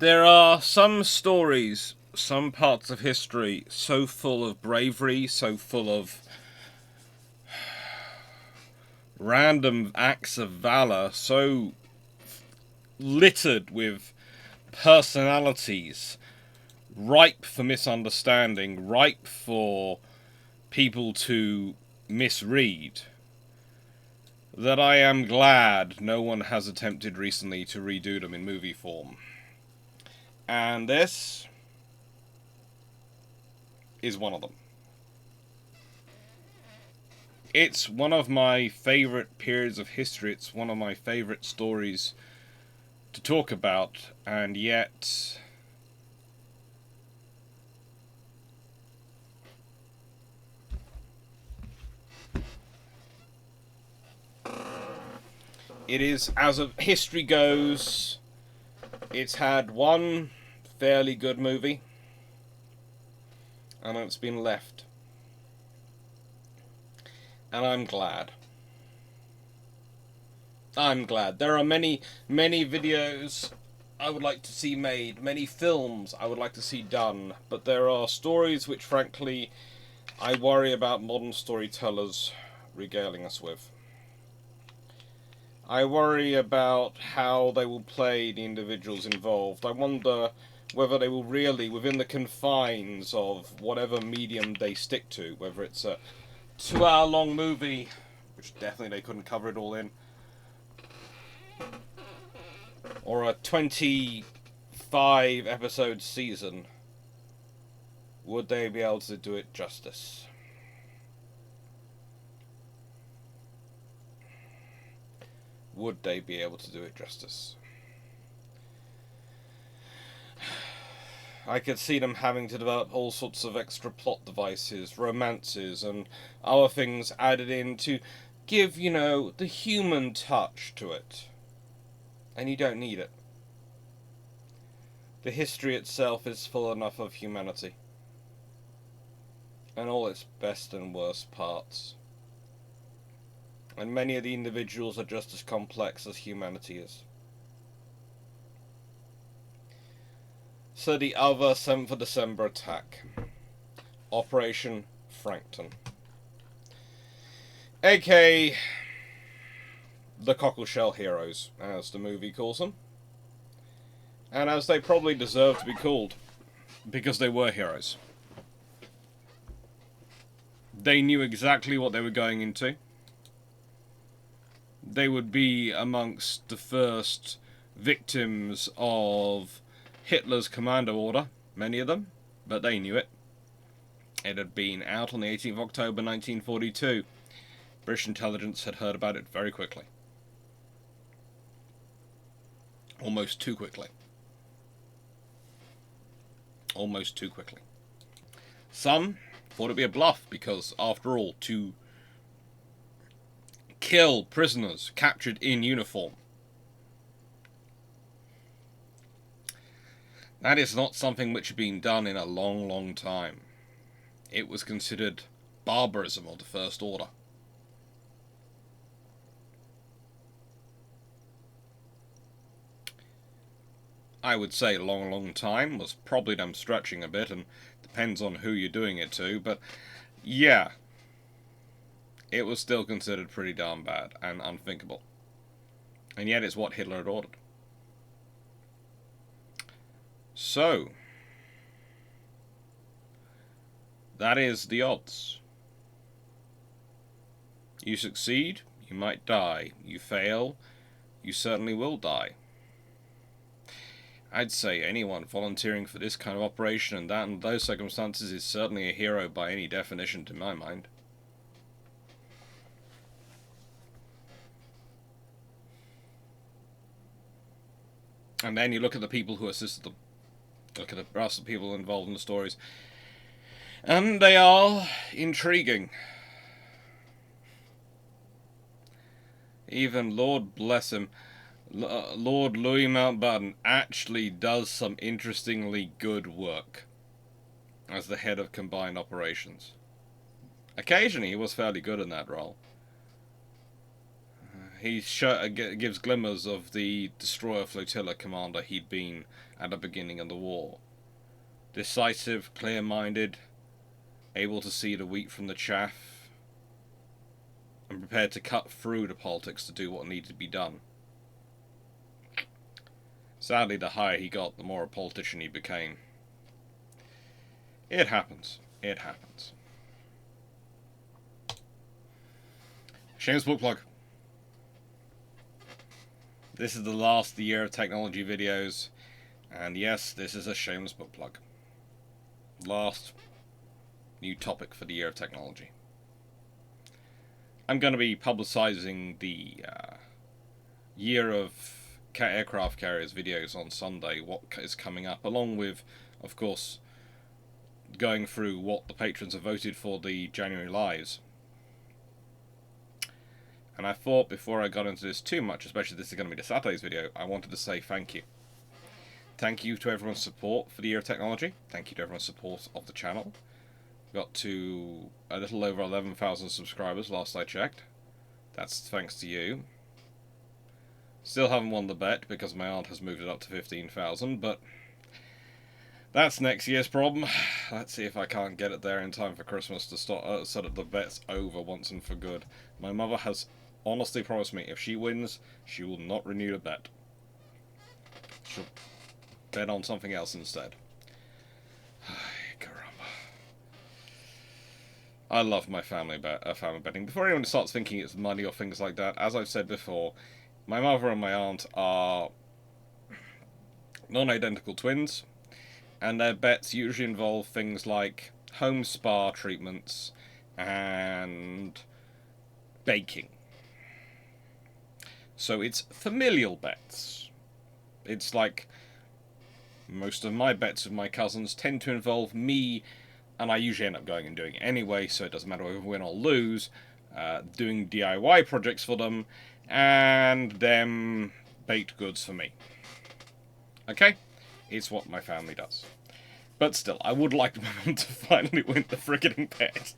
There are some stories, some parts of history, so full of bravery, so full of random acts of valor, so littered with personalities, ripe for misunderstanding, ripe for people to misread, that I am glad no one has attempted recently to redo them in movie form. And this is one of them. It's one of my favourite periods of history. It's one of my favourite stories to talk about, and yet it is, as of history goes, it's had one fairly good movie, and it's been left. And I'm glad. I'm glad. There are many videos I would like to see made, many films I would like to see done, but there are stories which, frankly, I worry about modern storytellers regaling us with. I worry about how they will play the individuals involved. I wonder whether they will really, within the confines of whatever medium they stick to, whether it's a 2-hour-long movie, which definitely they couldn't cover it all in, or a 25-episode season, would they be able to do it justice? Would they be able to do it justice? I could see them having to develop all sorts of extra plot devices, romances, and other things added in to give, the human touch to it. And you don't need it. The history itself is full enough of humanity. And all its best and worst parts. And many of the individuals are just as complex as humanity is. So the other 7th of December attack. Operation Frankton. A.k.a. the Cockleshell Heroes, as the movie calls them. And as they probably deserve to be called. Because they were heroes. They knew exactly what they were going into. They would be amongst the first victims of Hitler's commando order, many of them, but they knew it. It had been out on the 18th of October 1942. British intelligence had heard about it very quickly. Almost too quickly. Almost too quickly. Some thought it'd be a bluff because, after all, to kill prisoners captured in uniform, that is not something which had been done in a long, long time. It was considered barbarism of the first order. I would say long, long time was probably them stretching a bit, and depends on who you're doing it to, but yeah, it was still considered pretty darn bad and unthinkable. And yet it's what Hitler had ordered. So, that is the odds. You succeed, you might die. You fail, you certainly will die. I'd say anyone volunteering for this kind of operation and that in those circumstances is certainly a hero by any definition to my mind. And then you look at the people who assisted them. Look at the rest of the people involved in the stories. And they are intriguing. Even, Lord bless him, Lord Louis Mountbatten actually does some interestingly good work as the head of combined operations. Occasionally he was fairly good in that role. he gives glimmers of the destroyer flotilla commander he'd been at the beginning of the war. Decisive, clear-minded, able to see the wheat from the chaff, and prepared to cut through the politics to do what needed to be done. Sadly, the higher he got, the more a politician he became. It happens. It happens. Shameless book plug. This is the last Year of Technology videos, and yes, this is a shameless book plug. Last new topic for the Year of Technology. I'm going to be publicising the Year of Aircraft Carriers videos on Sunday, what is coming up, along with, of course, going through what the patrons have voted for the January lives. And I thought before I got into this too much, especially this is going to be the Saturday's video, I wanted to say thank you. Thank you to everyone's support for the Year of Technology. Thank you to everyone's support of the channel. We got to a little over 11,000 subscribers last I checked. That's thanks to you. Still haven't won the bet because my aunt has moved it up to 15,000, but that's next year's problem. Let's see if I can't get it there in time for Christmas to start so that the bet's over once and for good. My mother has honestly promised me if she wins, she will not renew the bet. She'll bet on something else instead. Caramba. I love my family betting. Before anyone starts thinking it's money or things like that, as I've said before, my mother and my aunt are non-identical twins, and their bets usually involve things like home spa treatments and baking. So it's familial bets. It's like most of my bets with my cousins tend to involve me, and I usually end up going and doing it anyway, so it doesn't matter whether we win or lose, doing DIY projects for them, and them baked goods for me. Okay? It's what my family does. But still, I would like my mum to finally win the friggin' bet.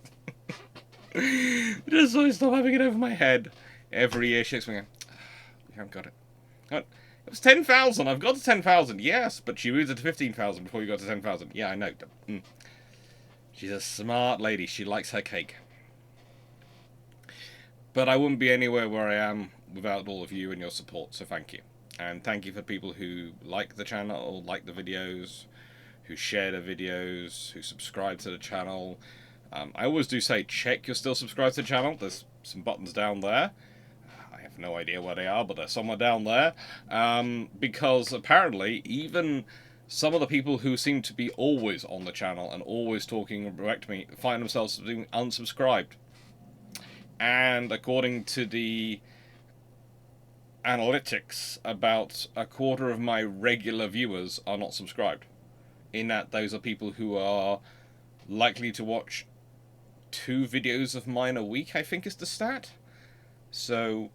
Just so I stop having it over my head every year. She me going, we haven't got it. It was 10,000. I've got to 10,000. Yes, but she moved it to 15,000 before you got to 10,000. Yeah, I know. She's a smart lady. She likes her cake. But I wouldn't be anywhere where I am without all of you and your support, so thank you. And thank you for people who like the channel, like the videos, who share the videos, who subscribe to the channel. I always do say check you're still subscribed to the channel. There's some buttons down there. I have no idea where they are, but they're somewhere down there. Because apparently even some of the people who seem to be always on the channel and always talking direct to me find themselves being unsubscribed. And according to the analytics, about a quarter of my regular viewers are not subscribed. In that those are people who are likely to watch 2 videos of mine a week, I think is the stat. So,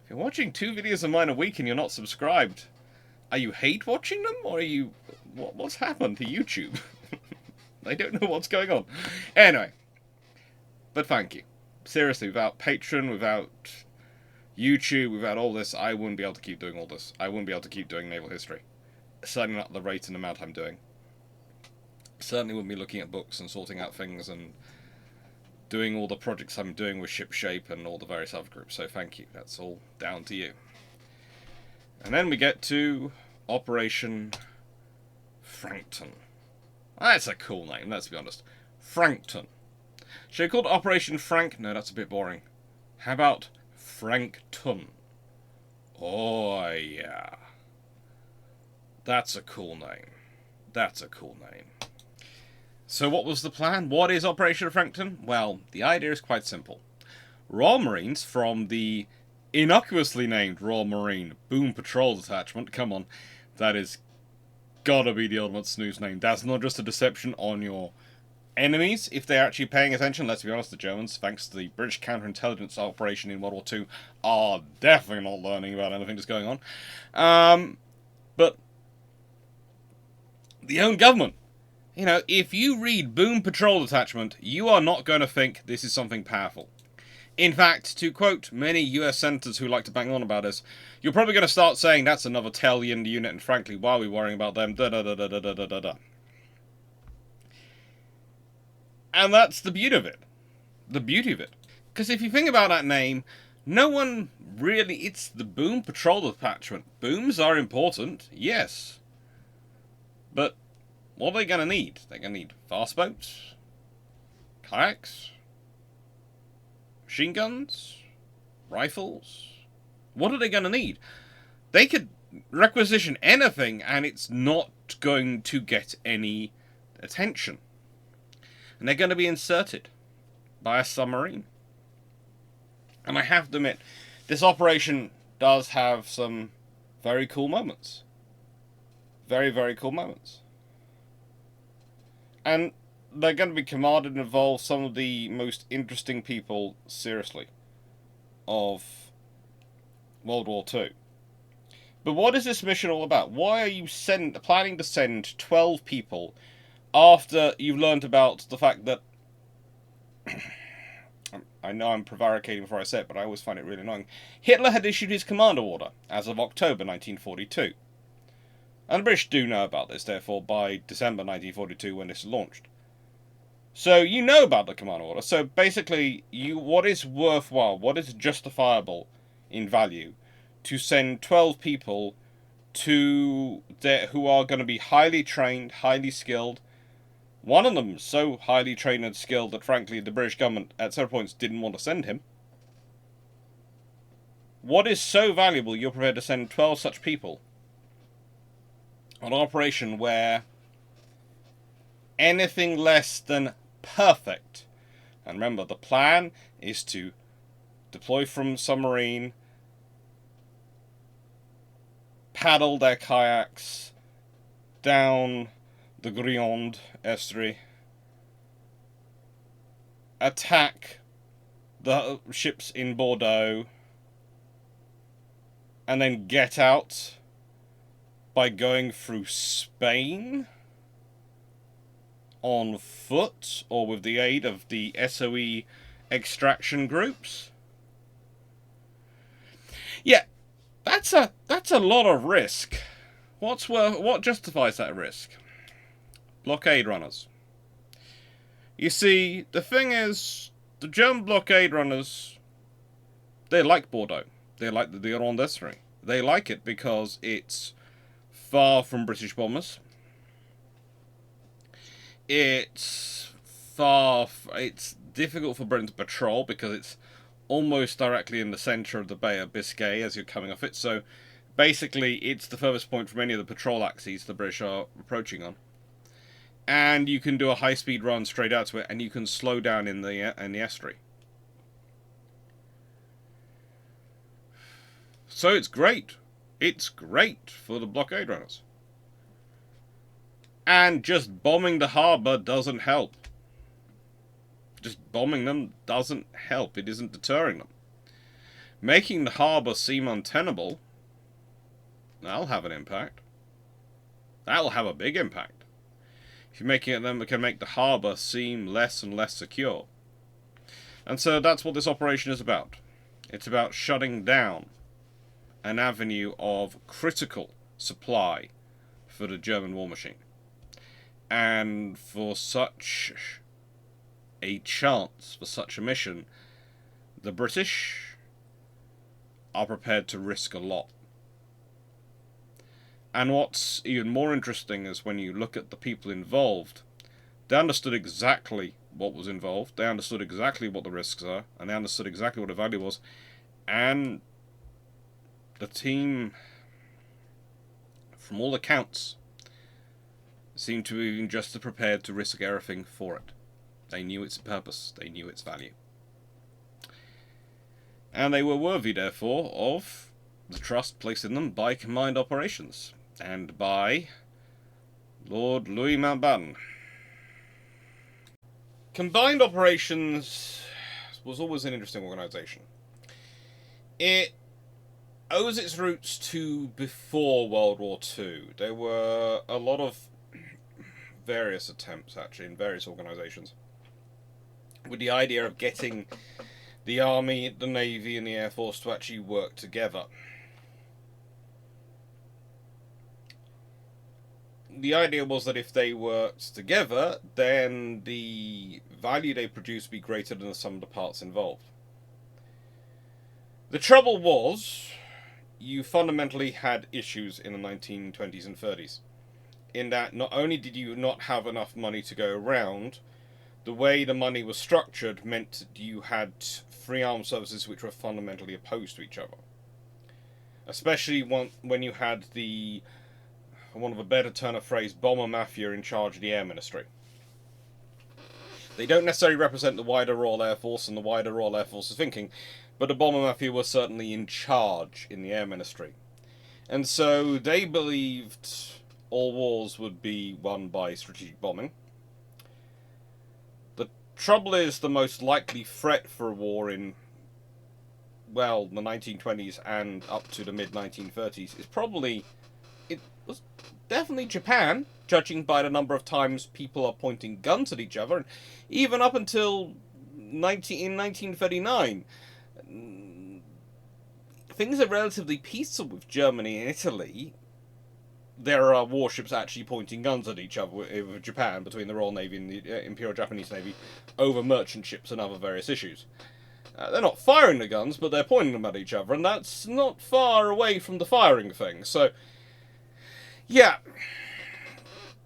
if you're watching 2 videos of mine a week and you're not subscribed, are you hate watching them, or are you... What's happened to YouTube? I don't know what's going on. Anyway, but thank you. Seriously, without Patreon, without YouTube, without all this, I wouldn't be able to keep doing all this. I wouldn't be able to keep doing naval history. Certainly not at the rate and amount I'm doing. Certainly wouldn't be looking at books and sorting out things and doing all the projects I'm doing with Shipshape and all the various other groups. So thank you. That's all down to you. And then we get to Operation Frankton. That's a cool name, let's be honest. Frankton. Should we call it Operation Frank? No, that's a bit boring. How about Frankton? Oh, yeah. That's a cool name. That's a cool name. So what was the plan? What is Operation Frankton? Well, the idea is quite simple. Royal Marines from the innocuously named Royal Marine Boom Patrol Detachment. Come on, that is gotta be the ultimate snooze name. That's not just a deception on your enemies, if they're actually paying attention. Let's be honest, the Germans, thanks to the British counterintelligence operation in World War II, are definitely not learning about anything that's going on. But the own government, you know, if you read Boom Patrol Detachment, you are not going to think this is something powerful. In fact, to quote many US senators who like to bang on about this, you're probably going to start saying that's another tail-end unit, and frankly, why are we worrying about them? Da da da da da da da da. And that's the beauty of it. The beauty of it. Because if you think about that name, no one really... It's the Boom Patrol Detachment. Booms are important, yes. But what are they going to need? They're going to need fast boats, kayaks, machine guns, rifles. What are they going to need? They could requisition anything and it's not going to get any attention. And they're going to be inserted by a submarine. And I have to admit, this operation does have some very cool moments. Very, very cool moments. And they're going to be commanded and involve some of the most interesting people, seriously, of World War II. But what is this mission all about? Why are you planning to send 12 people after you've learned about the fact that... I know I'm prevaricating before I say it, but I always find it really annoying. Hitler had issued his commando order as of October 1942. And the British do know about this, therefore, by December 1942 when this is launched. So you know about the commando order. So basically, what is worthwhile, what is justifiable in value to send 12 people to who are going to be highly trained, highly skilled. One of them so highly trained and skilled that, frankly, the British government at certain points didn't want to send him. What is so valuable you're prepared to send 12 such people on an operation where anything less than perfect, and remember, the plan is to deploy from submarine, paddle their kayaks down the Gironde estuary, attack the ships in Bordeaux, and then get out by going through Spain on foot or with the aid of the SOE extraction groups. Yeah, that's a lot of risk. What justifies that risk? Blockade runners. You see, the thing is, the German blockade runners, they like Bordeaux. They like the Gironde estuary. They like it because it's far from British bombers. It's difficult for Britain to patrol because it's almost directly in the centre of the Bay of Biscay as you're coming off it. So basically, it's the furthest point from any of the patrol axes the British are approaching on. And you can do a high-speed run straight out to it, and you can slow down in the estuary. So it's great. It's great for the blockade runners. And just bombing the harbour doesn't help. Just bombing them doesn't help. It isn't deterring them. Making the harbour seem untenable, that'll have an impact. That'll have a big impact. If you're making it, then it can make the harbour seem less and less secure. And so that's what this operation is about. It's about shutting down an avenue of critical supply for the German war machine. And for such a chance, for such a mission, the British are prepared to risk a lot. And what's even more interesting is when you look at the people involved, they understood exactly what was involved, they understood exactly what the risks are, and they understood exactly what the value was, and the team, from all accounts, seemed to be just as prepared to risk everything for it. They knew its purpose, they knew its value. And they were worthy, therefore, of the trust placed in them by Combined Operations, and by Lord Louis Mountbatten. Combined Operations was always an interesting organisation. It owes its roots to before World War II. There were a lot of various attempts, actually, in various organisations, with the idea of getting the Army, the Navy, and the Air Force to actually work together. The idea was that if they worked together, then the value they produced would be greater than the sum of the parts involved. The trouble was, you fundamentally had issues in the 1920s and 30s. In that, not only did you not have enough money to go around, the way the money was structured meant you had free armed services which were fundamentally opposed to each other. Especially when you had the, for want of a better turn of phrase, bomber mafia in charge of the Air Ministry. They don't necessarily represent the wider Royal Air Force and the wider Royal Air Force's thinking, but the bomber mafia was certainly in charge in the Air Ministry. And so they believed all wars would be won by strategic bombing. The trouble is, the most likely threat for a war in, well, the 1920s and up to the mid-1930s is probably, it was definitely Japan, judging by the number of times people are pointing guns at each other, and even up until in 1939, things are relatively peaceful with Germany and Italy. There are warships actually pointing guns at each other with Japan, between the Royal Navy and the Imperial Japanese Navy, over merchant ships and other various issues. They're not firing the guns, but they're pointing them at each other, and that's not far away from the firing thing. So, yeah.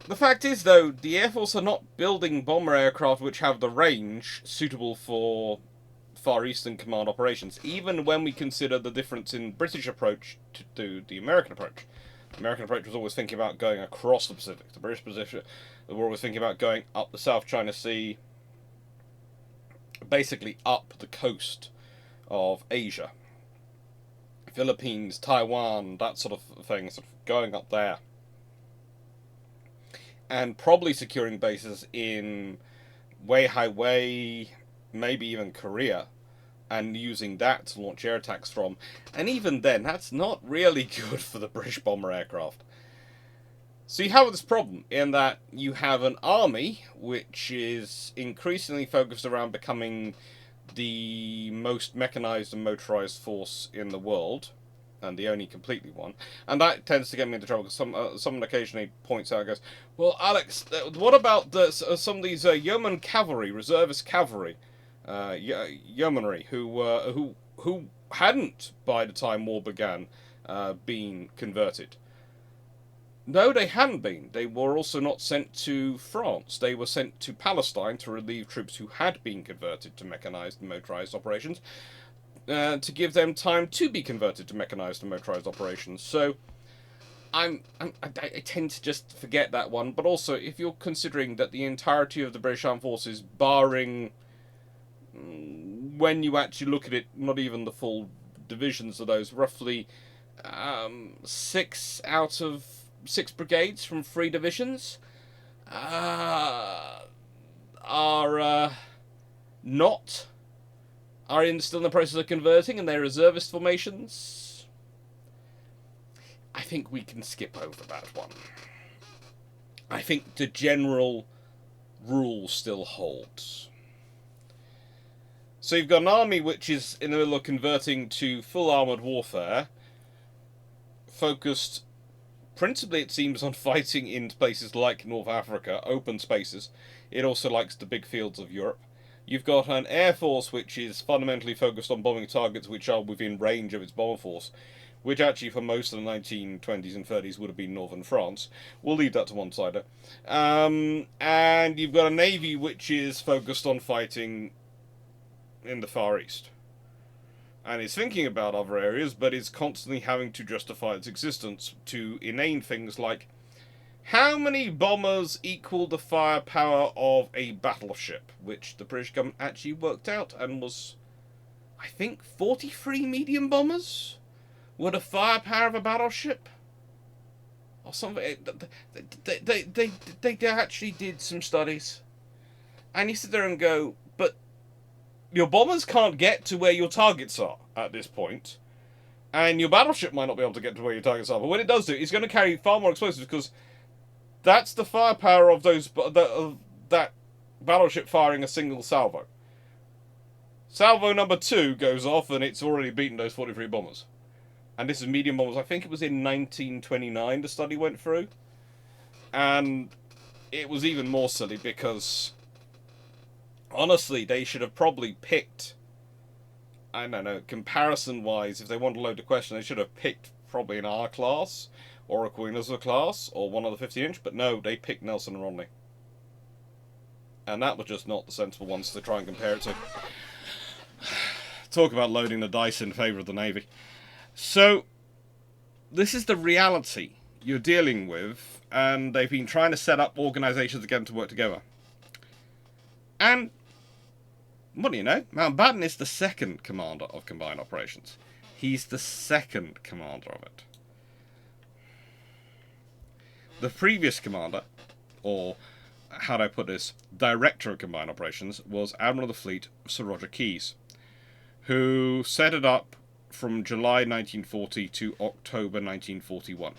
The fact is, though, the Air Force are not building bomber aircraft which have the range suitable for Far Eastern Command operations, even when we consider the difference in British approach to the American approach. The American approach was always thinking about going across the Pacific. The British position, they were always thinking about going up the South China Sea, basically up the coast of Asia. Philippines, Taiwan, that sort of thing, sort of going up there. And probably securing bases in Wei, maybe even Korea, and using that to launch air attacks from. And even then, that's not really good for the British bomber aircraft. So you have this problem in that you have an army which is increasingly focused around becoming the most mechanized and motorized force in the world, and the only completely one. And that tends to get me into trouble, because someone occasionally points out and goes, well, Alex, what about some of these yeoman cavalry, reservist cavalry, yeomanry, who hadn't, by the time war began, been converted? No, they hadn't been. They were also not sent to France. They were sent to Palestine to relieve troops who had been converted to mechanized and motorized operations, to give them time to be converted to mechanized and motorized operations. So I tend to just forget that one. But also, if you're considering that the entirety of the British Armed Forces, barring, when you actually look at it, not even the full divisions of those, roughly 6 out of 6 brigades from 3 divisions are still in the process of converting, and they're reservist formations. I think we can skip over that one. I think the general rule still holds. So you've got an army which is in the middle of converting to full armoured warfare, focused principally, it seems, on fighting in places like North Africa, open spaces. It also likes the big fields of Europe. You've got an air force which is fundamentally focused on bombing targets which are within range of its bomber force, which actually for most of the 1920s and 30s would have been northern France. We'll leave that to one side. And you've got a navy which is focused on fighting in the Far East. And it's thinking about other areas, but it's constantly having to justify its existence to inane things like, how many bombers equal the firepower of a battleship? Which the British government actually worked out, and was, I think, 43 medium bombers were the firepower of a battleship, or something. They actually did some studies, and you sit there and go, but your bombers can't get to where your targets are at this point, and your battleship might not be able to get to where your targets are. But when it does do, it's going to carry far more explosives, because that's the firepower of that battleship firing a single salvo. Salvo number 2 goes off and it's already beaten those 43 bombers. And this is medium bombers. I think it was in 1929 the study went through. And it was even more silly because, honestly, they should have probably picked, I don't know, comparison-wise, if they wanted to load the question, they should have picked probably an R class, or a Queen Elizabeth class, or one of the 50-inch, but no, they picked Nelson and Romney. And that was just not the sensible ones to try and compare it to. Talk about loading the dice in favour of the Navy. So, this is the reality you're dealing with, and they've been trying to set up organisations again to work together. And, what do you know, Mountbatten is the second commander of Combined Operations. He's the second commander of it. The previous commander, or how do I put this, director of Combined Operations, was Admiral of the Fleet, Sir Roger Keyes, who set it up from July 1940 to October 1941.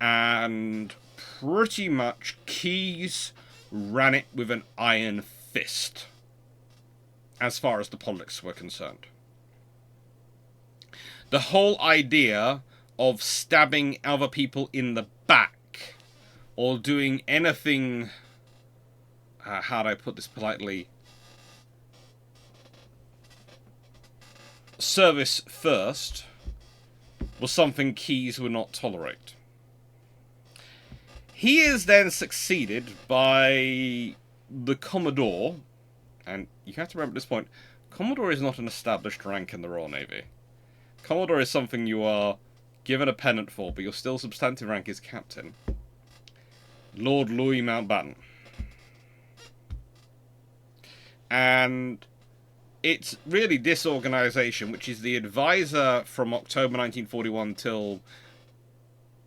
And pretty much Keyes ran it with an iron fist, as far as the politics were concerned. The whole idea of stabbing other people in the back, or doing anything, how do I put this politely, service first, was something Keyes would not tolerate. He is then succeeded by the Commodore, and you have to remember at this point, Commodore is not an established rank in the Royal Navy. Commodore is something you are given a pennant for, but your still substantive rank is Captain. Lord Louis Mountbatten. And it's really this organisation, which is the advisor from October 1941 till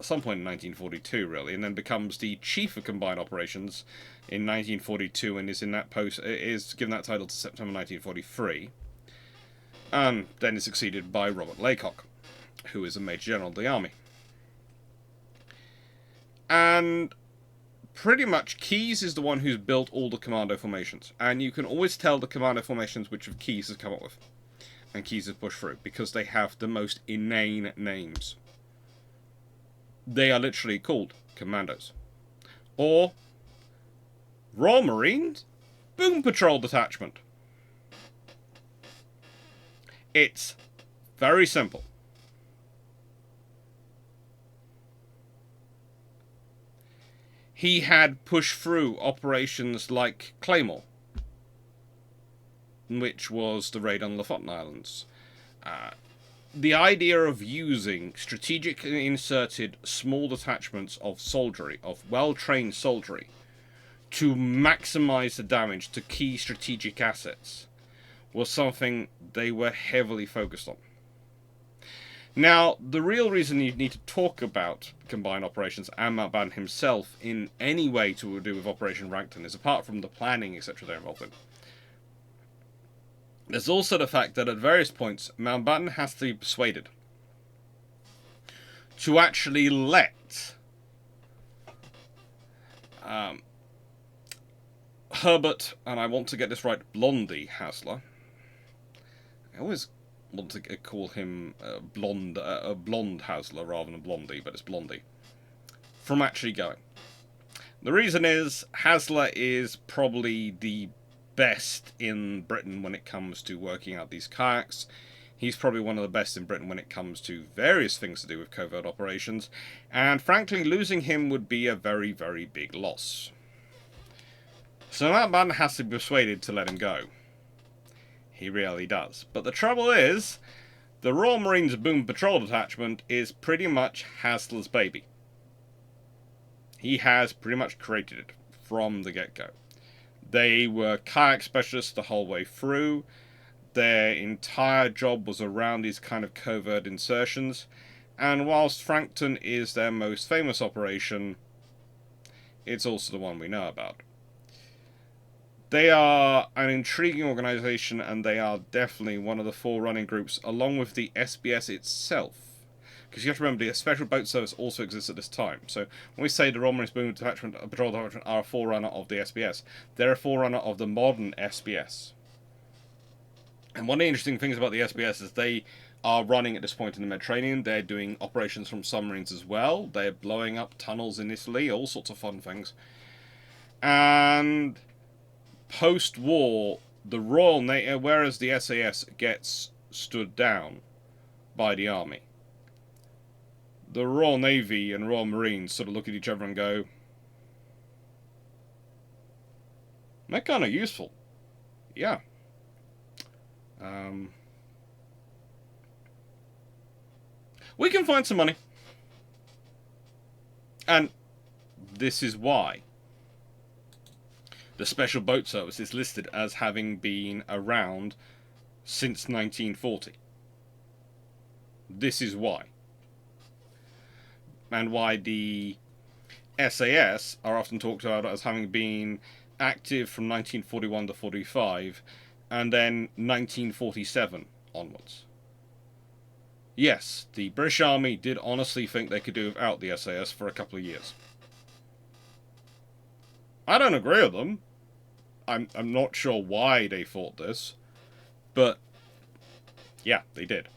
some point in 1942, really, and then becomes the chief of Combined Operations in 1942, and is in that post, is given that title to September 1943, and then is succeeded by Robert Laycock, who is a Major General of the Army. And pretty much Keyes is the one who's built all the commando formations, and you can always tell the commando formations which of Keyes has come up with, and Keyes has pushed through, because they have the most inane names. They are literally called commandos. Or Royal Marines Boom Patrol Detachment. It's very simple. He had pushed through operations like Claymore, which was the raid on Lofoten Islands. The idea of using strategically inserted small detachments of soldiery, of well-trained soldiery, to maximize the damage to key strategic assets was something they were heavily focused on. Now, the real reason you need to talk about Combined Operations and Mountbatten himself in any way to do with Operation Frankton is, apart from the planning, etc. they're involved in, there's also the fact that at various points, Mountbatten has to be persuaded to actually let Herbert, and I want to get this right, Blondie Hasler. I always want to call him blonde Hasler rather than Blondie, but it's Blondie, from actually going. The reason is, Hasler is probably the best in Britain when it comes to working out these kayaks. He's probably one of the best in Britain when it comes to various things to do with covert operations, and frankly, losing him would be a very, very big loss. So Mountbatten has to be persuaded to let him go. He really does. But the trouble is, the Royal Marines Boom Patrol Detachment is pretty much Hasler's baby. He has pretty much created it from the get-go. They were kayak specialists the whole way through. Their entire job was around these kind of covert insertions. And whilst Frankton is their most famous operation, it's also the one we know about. They are an intriguing organisation, and they are definitely one of the forerunning groups, along with the SBS itself. Because you have to remember, the Special Boat Service also exists at this time. So when we say the Royal Marines Boom Detachment, Patrol Detachment are a forerunner of the SBS, they're a forerunner of the modern SBS. And one of the interesting things about the SBS is they are running at this point in the Mediterranean. They're doing operations from submarines as well. They're blowing up tunnels in Italy, all sorts of fun things. And post-war, the Royal Navy, whereas the SAS gets stood down by the army, the Royal Navy and Royal Marines sort of look at each other and go, they're kind of useful. Yeah. We can find some money. And this is why the Special Boat Service is listed as having been around since 1940. This is why. And why the SAS are often talked about as having been active from 1941 to 45, and then 1947 onwards. Yes, the British Army did honestly think they could do without the SAS for a couple of years. I don't agree with them. I'm not sure why they thought this, but yeah, they did.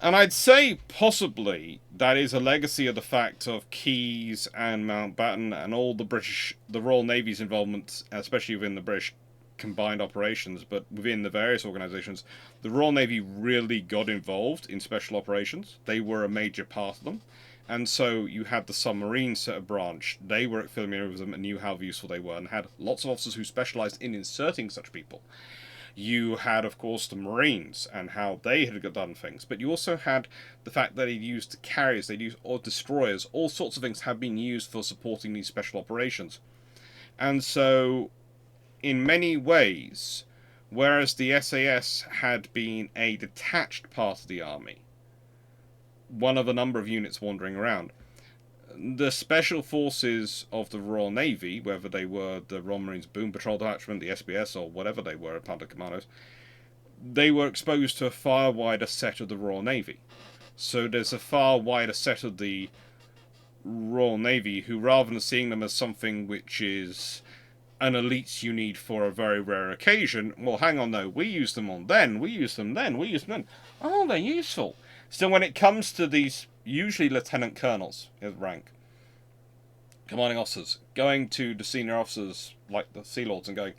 And I'd say possibly that is a legacy of the fact of Keyes and Mountbatten and all the Royal Navy's involvement, especially within the British combined operations, but within the various organisations, the Royal Navy really got involved in special operations. They were a major part of them. And so you had the submarines set a branch. They were familiar with them and knew how useful they were, and had lots of officers who specialised in inserting such people. You had, of course, the Marines and how they had done things, but you also had the fact that they'd used carriers, they'd used destroyers, all sorts of things have been used for supporting these special operations. And so, in many ways, whereas the SAS had been a detached part of the army, one of a number of units wandering around, the special forces of the Royal Navy, whether they were the Royal Marines Boom Patrol Detachment, the SBS, or whatever they were, Panther Commandos, they were exposed to a far wider set of the Royal Navy. So there's a far wider set of the Royal Navy who, rather than seeing them as something which is an elite you need for a very rare occasion, well, hang on, no, we use them on then, we use them then, we use them then. Oh, they're useful. So when it comes to these, usually lieutenant colonels in rank, commanding officers, going to the senior officers like the Sea Lords and going,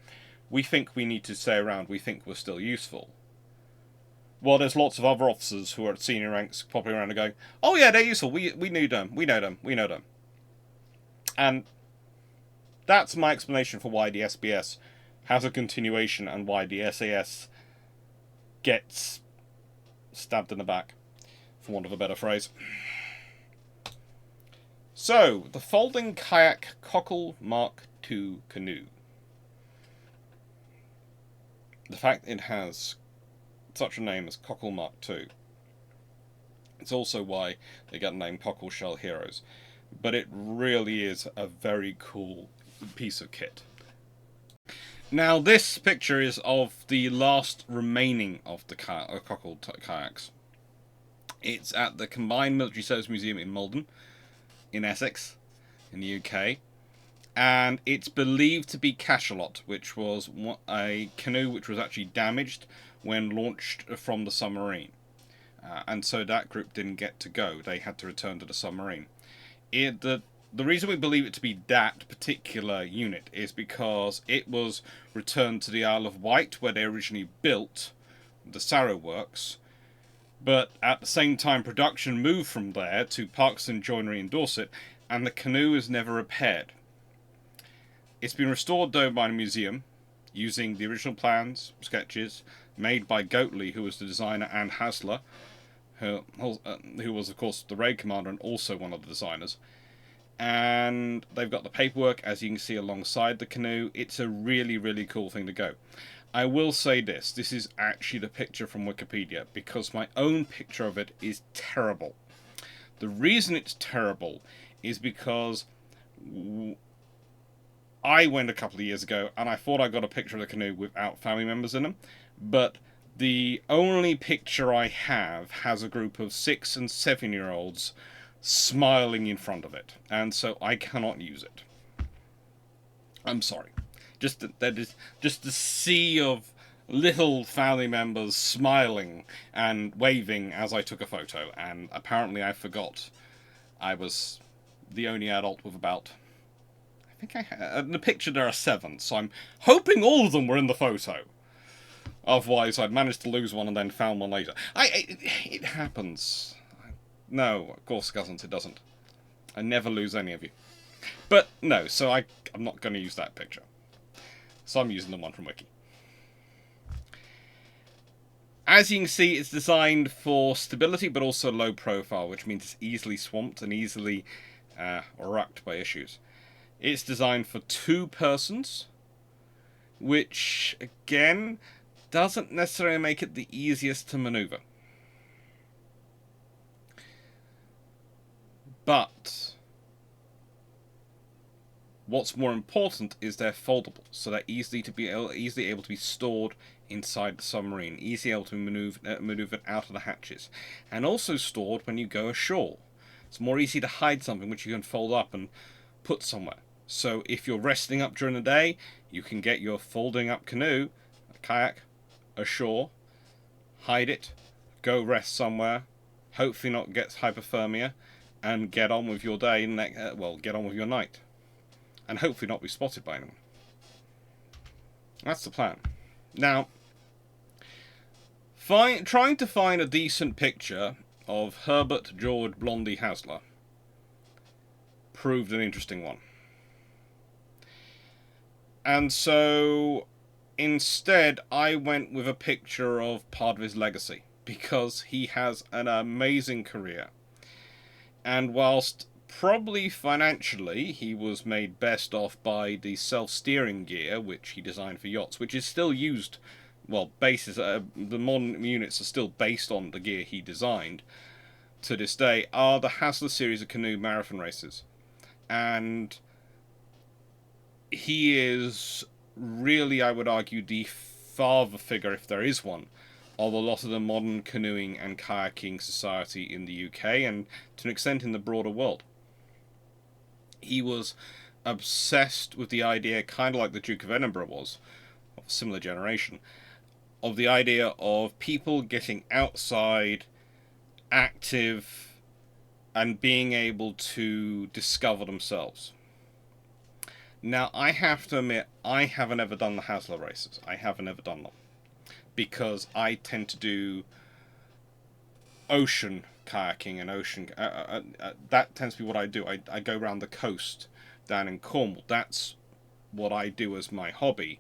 we think we need to stay around, we think we're still useful. Well, there's lots of other officers who are at senior ranks popping around and going, oh yeah, they're useful, we know them, we know them, we know them. And that's my explanation for why the SBS has a continuation and why the SAS gets stabbed in the back, for want of a better phrase. So, the folding kayak Cockle Mark II canoe. The fact it has such a name as Cockle Mark II, it's also why they get the name Cockleshell Heroes. But it really is a very cool piece of kit. Now, this picture is of the last remaining of the Cockle kayaks. It's at the Combined Military Service Museum in Malden, in Essex, in the UK. And it's believed to be Cachalot, which was a canoe which was actually damaged when launched from the submarine. And so that group didn't get to go. They had to return to the submarine. The reason we believe it to be that particular unit is because it was returned to the Isle of Wight, where they originally built the Sarrow Works, but at the same time production moved from there to Parkson Joinery in Dorset, and the canoe is never repaired. It's been restored though by a museum, using the original plans, sketches, made by Goatley, who was the designer, and Hasler, who was of course the raid commander and also one of the designers. And they've got the paperwork, as you can see, alongside the canoe. It's a really, really cool thing to go. I will say this is actually the picture from Wikipedia, because my own picture of it is terrible. The reason it's terrible is because I went a couple of years ago and I thought I got a picture of the canoe without family members in them, but the only picture I have has a group of 6 and 7-year-olds smiling in front of it, and so I cannot use it. I'm sorry. That is just the sea of little family members smiling and waving as I took a photo, and apparently I forgot I was the only adult with about... I think in the picture there are 7, so I'm hoping all of them were in the photo. Otherwise, I'd managed to lose one and then found one later. It happens. No, of course it doesn't. It doesn't. I never lose any of you. But no, so I'm not going to use that picture. So I'm using the one from Wiki. As you can see, it's designed for stability, but also low profile, which means it's easily swamped and easily rocked by issues. It's designed for 2 persons, which, again, doesn't necessarily make it the easiest to maneuver. But what's more important is they're foldable, so they're easily able to be stored inside the submarine, easily able to maneuver out of the hatches, and also stored when you go ashore. It's more easy to hide something which you can fold up and put somewhere. So if you're resting up during the day, you can get your folding up canoe, a kayak, ashore, hide it, go rest somewhere, hopefully not get hypothermia, and get on with your day, get on with your night. And hopefully not be spotted by anyone. That's the plan. Now, trying to find a decent picture of Herbert George Blondie Hasler proved an interesting one. And so, instead, I went with a picture of part of his legacy, because he has an amazing career. And whilst probably financially he was made best off by the self-steering gear which he designed for yachts, which is still used, well, the modern units are still based on the gear he designed to this day, are the Hasler series of canoe marathon races. And he is really, I would argue, the father figure, if there is one, of a lot of the modern canoeing and kayaking society in the UK, and to an extent in the broader world. He was obsessed with the idea, kind of like the Duke of Edinburgh was, of a similar generation, of the idea of people getting outside, active, and being able to discover themselves. Now, I have to admit, I haven't ever done the Hasler races. I haven't ever done them. Because I tend to do ocean kayaking and ocean... that tends to be what I do. I go around the coast down in Cornwall. That's what I do as my hobby.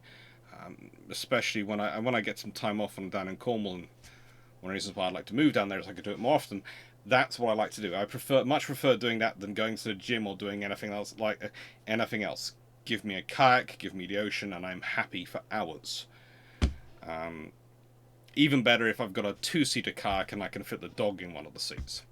Especially when I get some time off and down in Cornwall. And one of the reasons why I'd like to move down there is I could do it more often. That's what I like to do. I much prefer doing that than going to the gym or doing anything else. Anything else. Give me a kayak, give me the ocean, and I'm happy for hours. Even better if I've got a 2-seater kayak and I can fit the dog in one of the seats.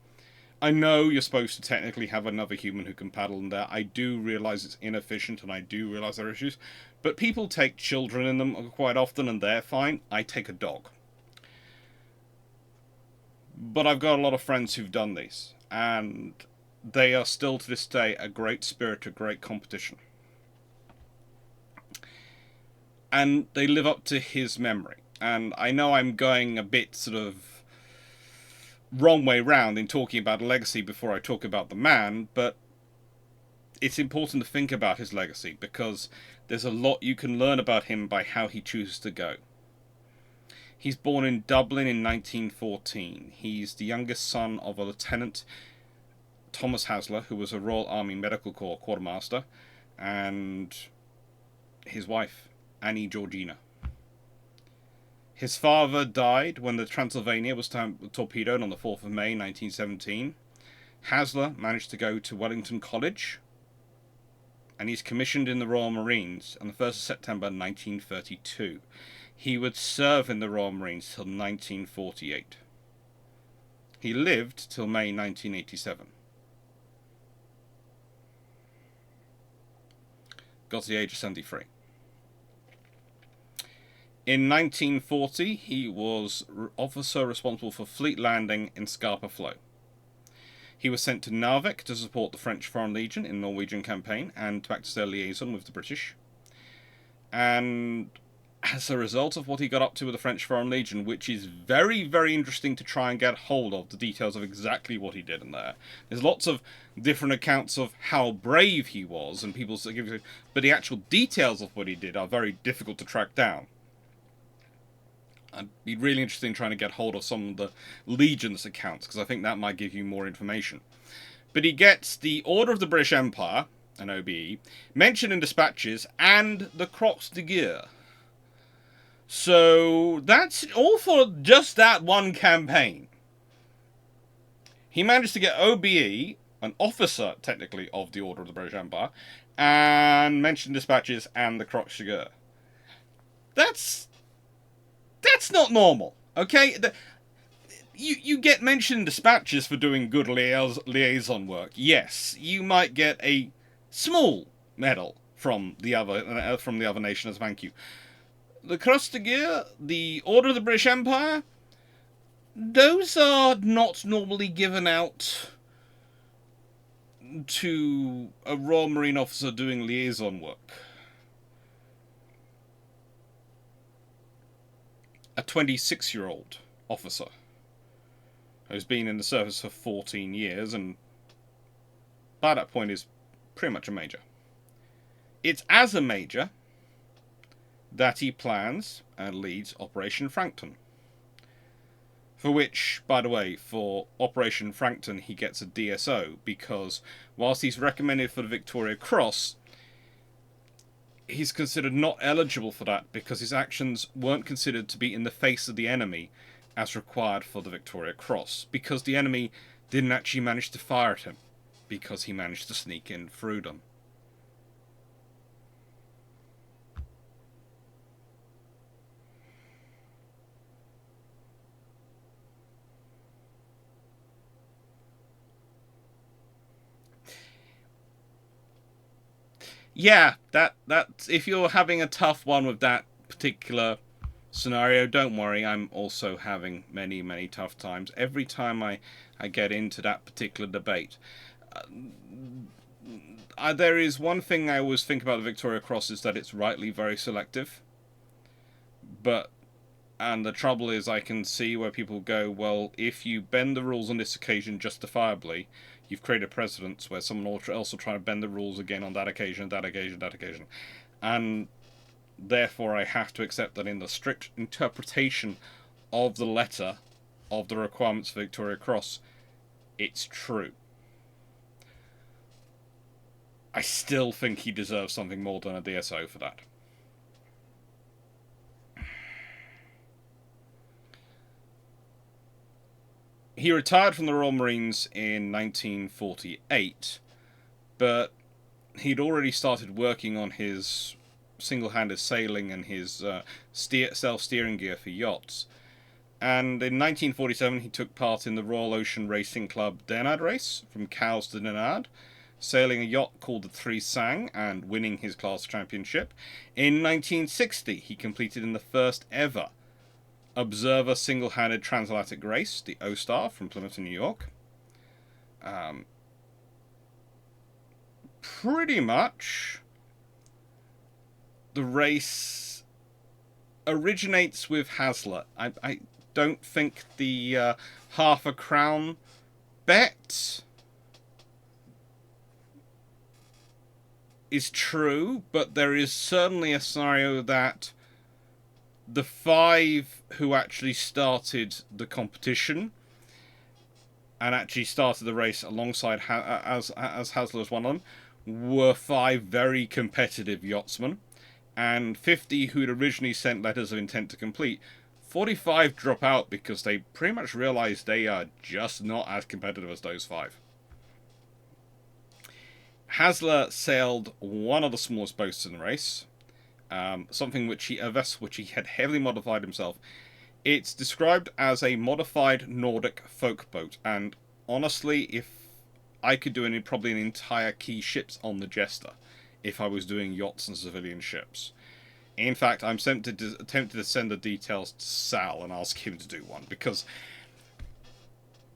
I know you're supposed to technically have another human who can paddle in there. I do realise it's inefficient and I do realise there are issues. But people take children in them quite often and they're fine. I take a dog. But I've got a lot of friends who've done these. And they are still to this day a great spirit, a great competition. And they live up to his memory. And I know I'm going a bit sort of wrong way round in talking about legacy before I talk about the man, but it's important to think about his legacy because there's a lot you can learn about him by how he chooses to go. He's born in Dublin in 1914. He's the youngest son of a Lieutenant Thomas Hasler, who was a Royal Army Medical Corps quartermaster, and his wife, Annie Georgina. His father died when the Transylvania was torpedoed on the 4th of May 1917. Hasler managed to go to Wellington College, and he's commissioned in the Royal Marines on the 1st of September 1932. He would serve in the Royal Marines till 1948. He lived till May 1987. Got to the age of 73. In 1940, he was officer responsible for fleet landing in Scapa Flow. He was sent to Narvik to support the French Foreign Legion in the Norwegian campaign and to act as their liaison with the British. And as a result of what he got up to with the French Foreign Legion, which is very, very interesting to try and get hold of, the details of exactly what he did in there. There's lots of different accounts of how brave he was, and people give, but the actual details of what he did are very difficult to track down. It'd be really interesting trying to get hold of some of the Legion's accounts, because I think that might give you more information. But he gets the Order of the British Empire, an OBE, mentioned in dispatches, and the Croix de Guerre. So that's all for just that one campaign. He managed to get OBE, an officer technically of the Order of the British Empire, and mentioned dispatches and the Croix de Guerre. That's not normal, okay? You get mentioned dispatches for doing good liaison work. Yes, you might get a small medal from the other nation as thank you. The Croix de Guerre, the Order of the British Empire, those are not normally given out to a Royal Marine officer doing liaison work. A 26-year-old officer who's been in the service for 14 years and by that point is pretty much a major. It's as a major that he plans and leads Operation Frankton. For which, by the way, for Operation Frankton he gets a DSO, because whilst he's recommended for the Victoria Cross, he's considered not eligible for that because his actions weren't considered to be in the face of the enemy as required for the Victoria Cross, because the enemy didn't actually manage to fire at him, because he managed to sneak in through them. Yeah, that if you're having a tough one with that particular scenario, don't worry, I'm also having many, many tough times every time I get into that particular debate. There is one thing I always think about the Victoria Cross, is that it's rightly very selective. And the trouble is, I can see where people go, well, if you bend the rules on this occasion justifiably, you've created precedents where someone else will try to bend the rules again on that occasion, that occasion, that occasion. And therefore I have to accept that in the strict interpretation of the letter of the requirements for Victoria Cross, it's true. I still think he deserves something more than a DSO for that. He retired from the Royal Marines in 1948, but he'd already started working on his single-handed sailing and his self-steering gear for yachts. And in 1947 he took part in the Royal Ocean Racing Club Denard race from Cowes to Denard, sailing a yacht called the Three Sang and winning his class championship. In 1960 he competed in the first ever observer single-handed transatlantic race, the O-Star from Plymouth to New York. Pretty much the race originates with Hasler. I don't think the half a crown bet is true, but there is certainly a scenario that the five who actually started the competition and actually started the race alongside, as Hasler was one of them, were five very competitive yachtsmen, and 50 who'd originally sent letters of intent to complete. 45 drop out because they pretty much realize they are just not as competitive as those five. Hasler sailed one of the smallest boats in the race, something which a vessel which he had heavily modified himself. It's described as a modified Nordic folk boat, and honestly, if I could do probably an entire key ships on the Jester, if I was doing yachts and civilian ships. In fact, I'm tempted to send the details to Sal and ask him to do one, because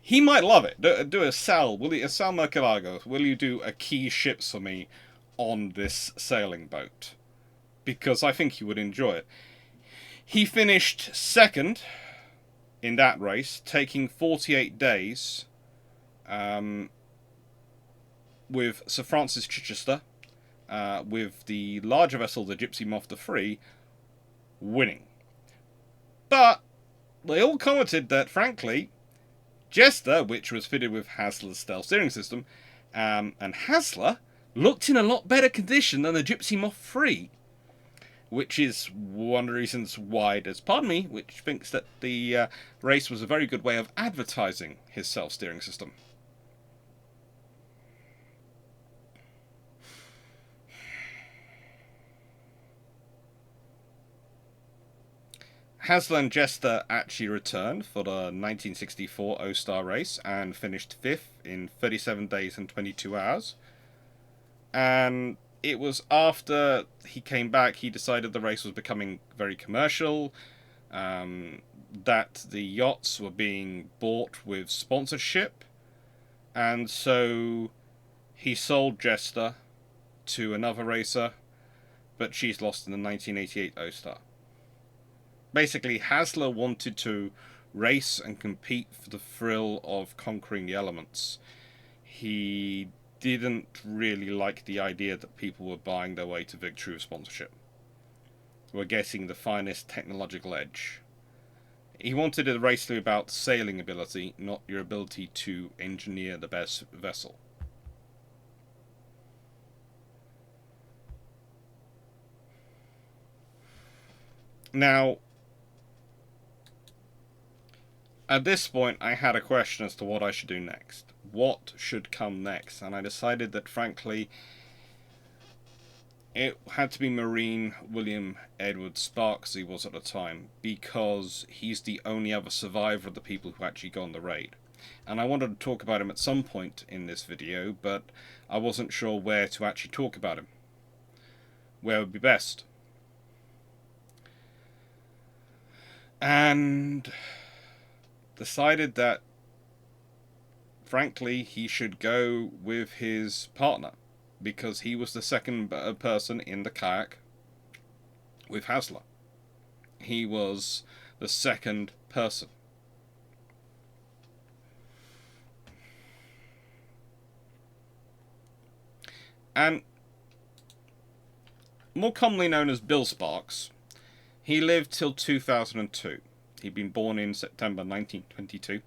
he might love it. Do a Sal, Sal Mercalago, will you do a key ships for me on this sailing boat? Because I think he would enjoy it. He finished second in that race, taking 48 days with Sir Francis Chichester, with the larger vessel, the Gypsy Moth III, winning. But they all commented that, frankly, Jester, which was fitted with Hasler's stealth steering system, and Hasler looked in a lot better condition than the Gypsy Moth III, which is one of the reasons why there's part of me which thinks that the race was a very good way of advertising his self-steering system. Hasler and Jester actually returned for the 1964 O-Star race and finished 5th in 37 days and 22 hours. And it was after he came back, he decided the race was becoming very commercial, that the yachts were being bought with sponsorship, and so he sold Jester to another racer, but she's lost in the 1988 O-Star. Basically, Hasler wanted to race and compete for the thrill of conquering the elements. He didn't really like the idea that people were buying their way to victory with sponsorship. Were getting the finest technological edge. He wanted the race to be about sailing ability, not your ability to engineer the best vessel. Now, at this point, I had a question as to what I should do next. What should come next? And I decided that, frankly, it had to be Marine William Edward Sparks he was at the time, because he's the only other survivor of the people who actually go on the raid. And I wanted to talk about him at some point in this video, but I wasn't sure where to actually talk about him. Where would be best? And decided that, frankly, he should go with his partner, because he was the second person in the kayak with Hasler. He was the second person. And more commonly known as Bill Sparks, he lived till 2002. He'd been born in September 1922,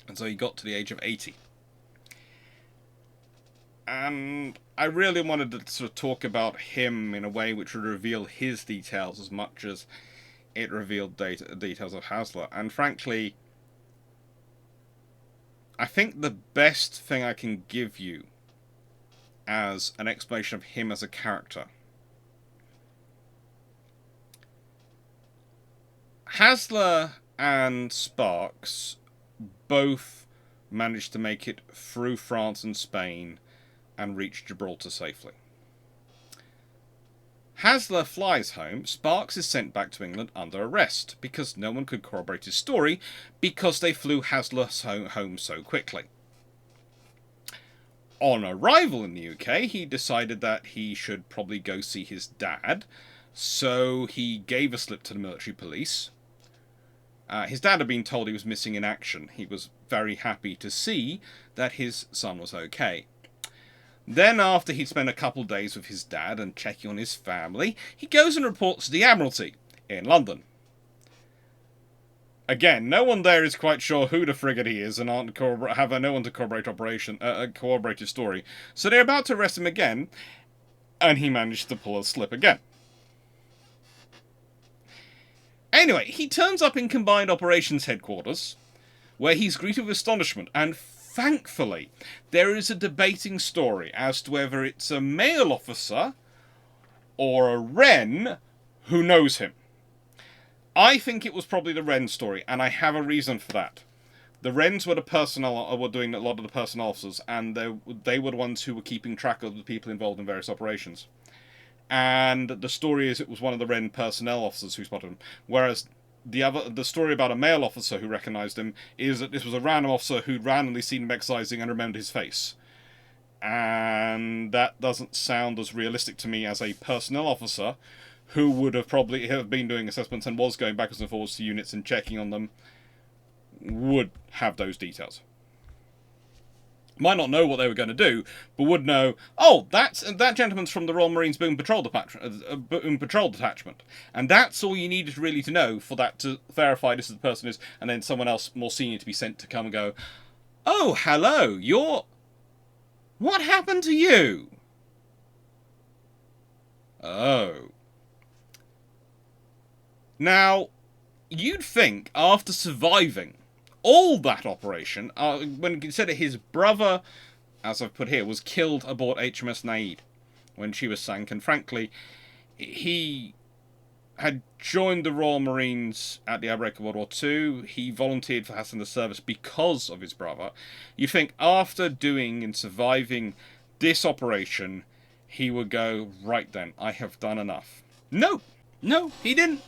and so he got to the age of 80. And I really wanted to sort of talk about him in a way which would reveal his details as much as it revealed details of Hasler. And frankly, I think the best thing I can give you as an explanation of him as a character, Hasler and Sparks both managed to make it through France and Spain and reach Gibraltar safely. Hasler flies home. Sparks is sent back to England under arrest because no one could corroborate his story because they flew Hasler home so quickly. On arrival in the UK, he decided that he should probably go see his dad, so he gave a slip to the military police. His dad had been told he was missing in action. He was very happy to see that his son was okay. Then, after he'd spent a couple of days with his dad and checking on his family, he goes and reports to the Admiralty in London. Again, no one there is quite sure who the frigate he is and have no one to corroborate his story. So they're about to arrest him again, and he managed to pull a slip again. Anyway, he turns up in Combined Operations Headquarters, where he's greeted with astonishment, and thankfully, there is a debating story as to whether it's a male officer or a Wren who knows him. I think it was probably the Wren story, and I have a reason for that. The Wrens were the personnel, were doing a lot of the personnel officers, and they were the ones who were keeping track of the people involved in various operations. And the story is it was one of the Wren personnel officers who spotted him, whereas the story about a male officer who recognised him is that this was a random officer who'd randomly seen him exercising and remembered his face. And that doesn't sound as realistic to me as a personnel officer who would have probably have been doing assessments and was going backwards and forwards to units and checking on them, would have those details. Might not know what they were going to do, but would know, oh, that gentleman's from the Royal Marines Boom Patrol Detachment. And that's all you needed really to know for that to verify this is the person is, and then someone else more senior to be sent to come and go, oh, hello, what happened to you? Oh. Now, you'd think after surviving all that operation, when you consider his brother, as I've put here, was killed aboard HMS Naid when she was sank, and frankly, he had joined the Royal Marines at the outbreak of World War II. He volunteered for Hassan the service because of his brother. You'd think after doing and surviving this operation, he would go, right then, I have done enough. No, he didn't.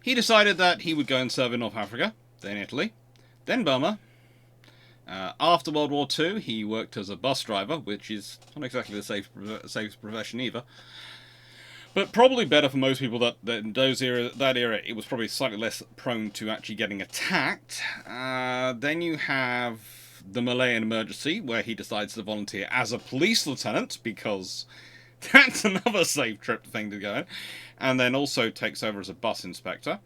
He decided that he would go and serve in North Africa, then Italy, then Burma. After World War II, he worked as a bus driver, which is not exactly the safest profession either. But probably better for most people that in that era, it was probably slightly less prone to actually getting attacked. Then you have the Malayan emergency, where he decides to volunteer as a police lieutenant, because that's another safe trip thing to go in. And then also takes over as a bus inspector.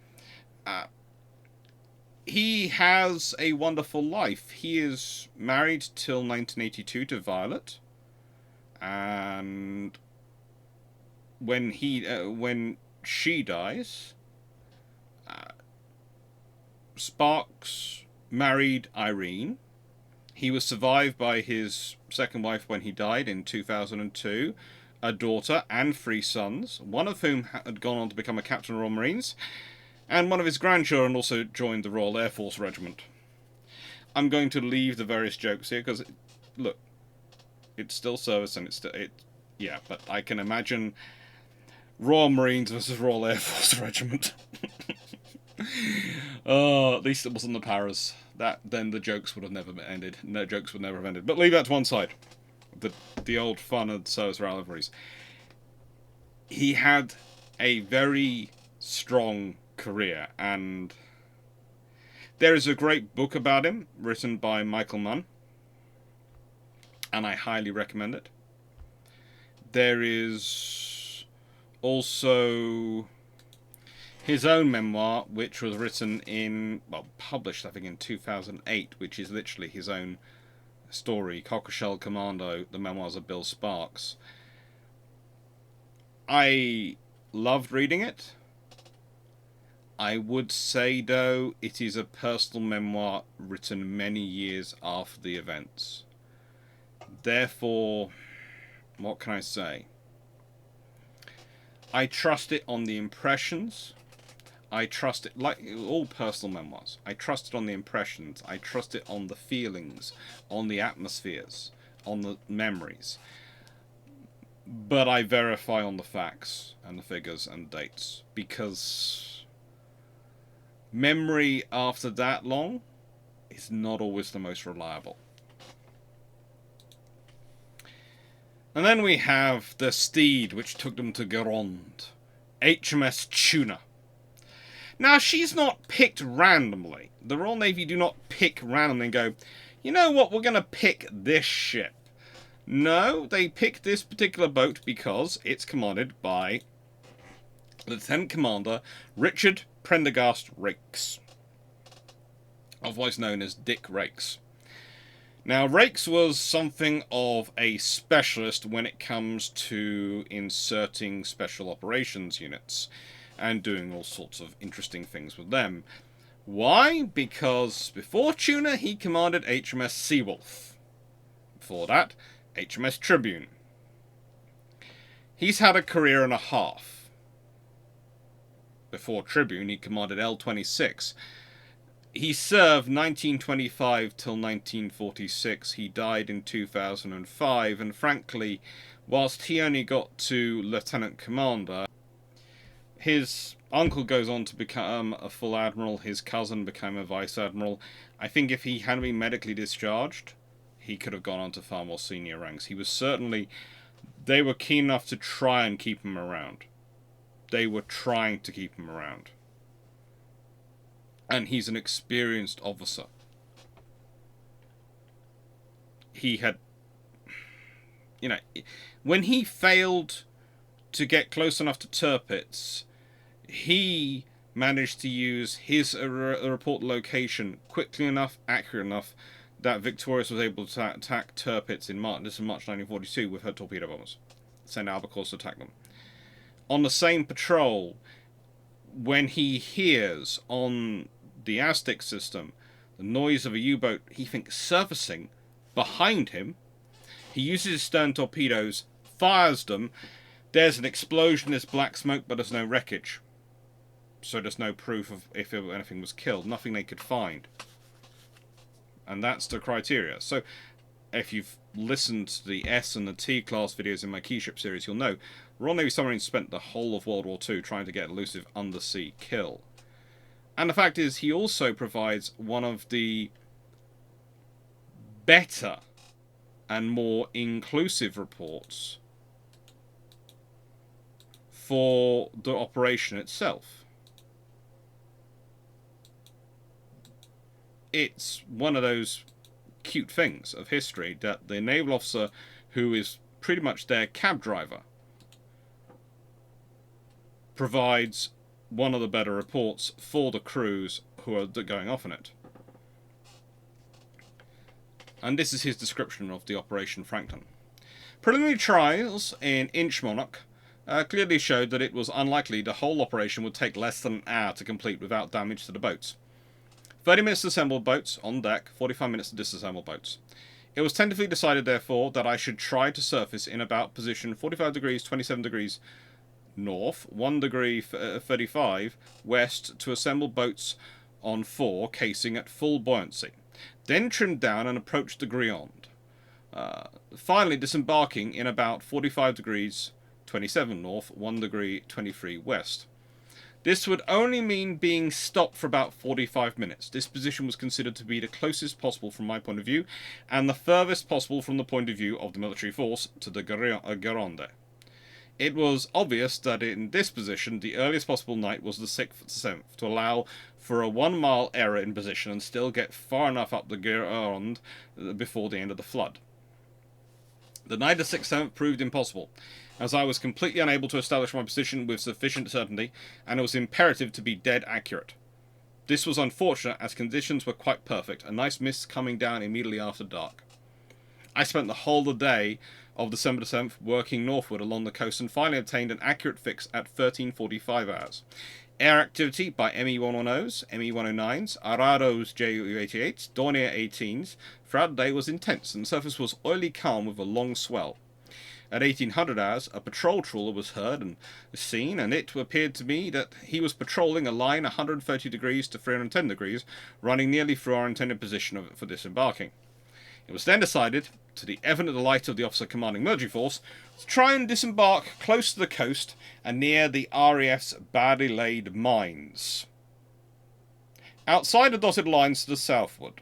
He has a wonderful life. He is married till 1982 to Violet, and when she dies, Sparks married Irene. He was survived by his second wife when he died in 2002, a daughter and 3 sons, one of whom had gone on to become a captain of the Royal Marines, and one of his grandchildren also joined the Royal Air Force Regiment. I'm going to leave the various jokes here because, look, it's still service and yeah, but I can imagine Royal Marines versus Royal Air Force Regiment. At least it wasn't the Paras. Then the jokes would have never ended. No jokes would never have ended. But leave that to one side. The old fun of service rivalries. He had a very strong career, and there is a great book about him written by Michael Munn, and I highly recommend it. There is also his own memoir, which was written published I think in 2008, which is literally his own story, Cockleshell Commando, the memoirs of Bill Sparks. I loved reading it. I would say, though, it is a personal memoir written many years after the events. Therefore, what can I say? I trust it on the impressions. I trust it, like all personal memoirs, I trust it on the impressions. I trust it on the feelings, on the atmospheres, on the memories. But I verify on the facts and the figures and dates, because memory after that long is not always the most reliable. And then we have the steed which took them to Gironde, HMS Tuna. Now, she's not picked randomly. The Royal Navy do not pick randomly and go, you know what, we're going to pick this ship. No, they picked this particular boat because it's commanded by Lieutenant Commander Richard Prendergast Raikes, otherwise known as Dick Raikes. Now, Raikes was something of a specialist when it comes to inserting special operations units and doing all sorts of interesting things with them. Why? Because before Tuna, he commanded HMS Seawolf. Before that, HMS Tribune. He's had a career and a half. Before Tribune, he commanded L-26. He served 1925 till 1946. He died in 2005, and frankly, whilst he only got to Lieutenant Commander, his uncle goes on to become a full admiral, his cousin became a vice admiral. I think if he hadn't been medically discharged, he could have gone on to far more senior ranks. He was certainly... They were keen enough to try and keep him around. They were trying to keep him around. And he's an experienced officer. He had, when he failed to get close enough to Tirpitz, he managed to use his report location quickly enough, accurate enough, that Victorious was able to attack Tirpitz in March 1942 with her torpedo bombers. Send Albacore to attack them. On the same patrol, when he hears on the Aztec system the noise of a U-boat he thinks surfacing behind him, he uses his stern torpedoes, fires them. There's an explosion, there's black smoke, but there's no wreckage. So there's no proof of if anything was killed. Nothing they could find. And that's the criteria. So if you've listened to the S and the T class videos in my Keyship series, you'll know Royal Navy submarines spent the whole of World War II trying to get an elusive undersea kill. And the fact is, he also provides one of the better and more inclusive reports for the operation itself. It's one of those cute things of history that the naval officer who is pretty much their cab driver provides one of the better reports for the crews who are going off in it. And this is his description of the Operation Frankton. Preliminary trials in Inchmonarch clearly showed that it was unlikely the whole operation would take less than an hour to complete without damage to the boats. 30 minutes to assemble boats on deck, 45 minutes to disassemble boats. It was tentatively decided, therefore, that I should try to surface in about position 45 degrees, 27 degrees north, 1 degree 35 west to assemble boats on 4 casing at full buoyancy. Then trim down and approach the Grionde. Finally disembarking in about 45 degrees 27 north, 1 degree 23 west. This would only mean being stopped for about 45 minutes. This position was considered to be the closest possible from my point of view, and the furthest possible from the point of view of the military force to the Gironde. It was obvious that in this position, the earliest possible night was the 6th to 7th, to allow for a 1 mile error in position and still get far enough up the Gironde before the end of the flood. The night of 6th 7th proved impossible, as I was completely unable to establish my position with sufficient certainty, and it was imperative to be dead accurate. This was unfortunate, as conditions were quite perfect, a nice mist coming down immediately after dark. I spent the whole of the day of December 7th working northward along the coast and finally obtained an accurate fix at 13:45 hours. Air activity by ME-110s, ME-109s, Arados Ju-88s, Dornier 18s throughout the day was intense, and the surface was oily calm with a long swell. At 1800 hours, a patrol trawler was heard and seen, and it appeared to me that he was patrolling a line 130 degrees to 310 degrees, running nearly through our intended position for disembarking. It was then decided, to the evident delight of the officer commanding military force, to try and disembark close to the coast and near the RAF's badly laid mines. Outside the dotted lines to the southward.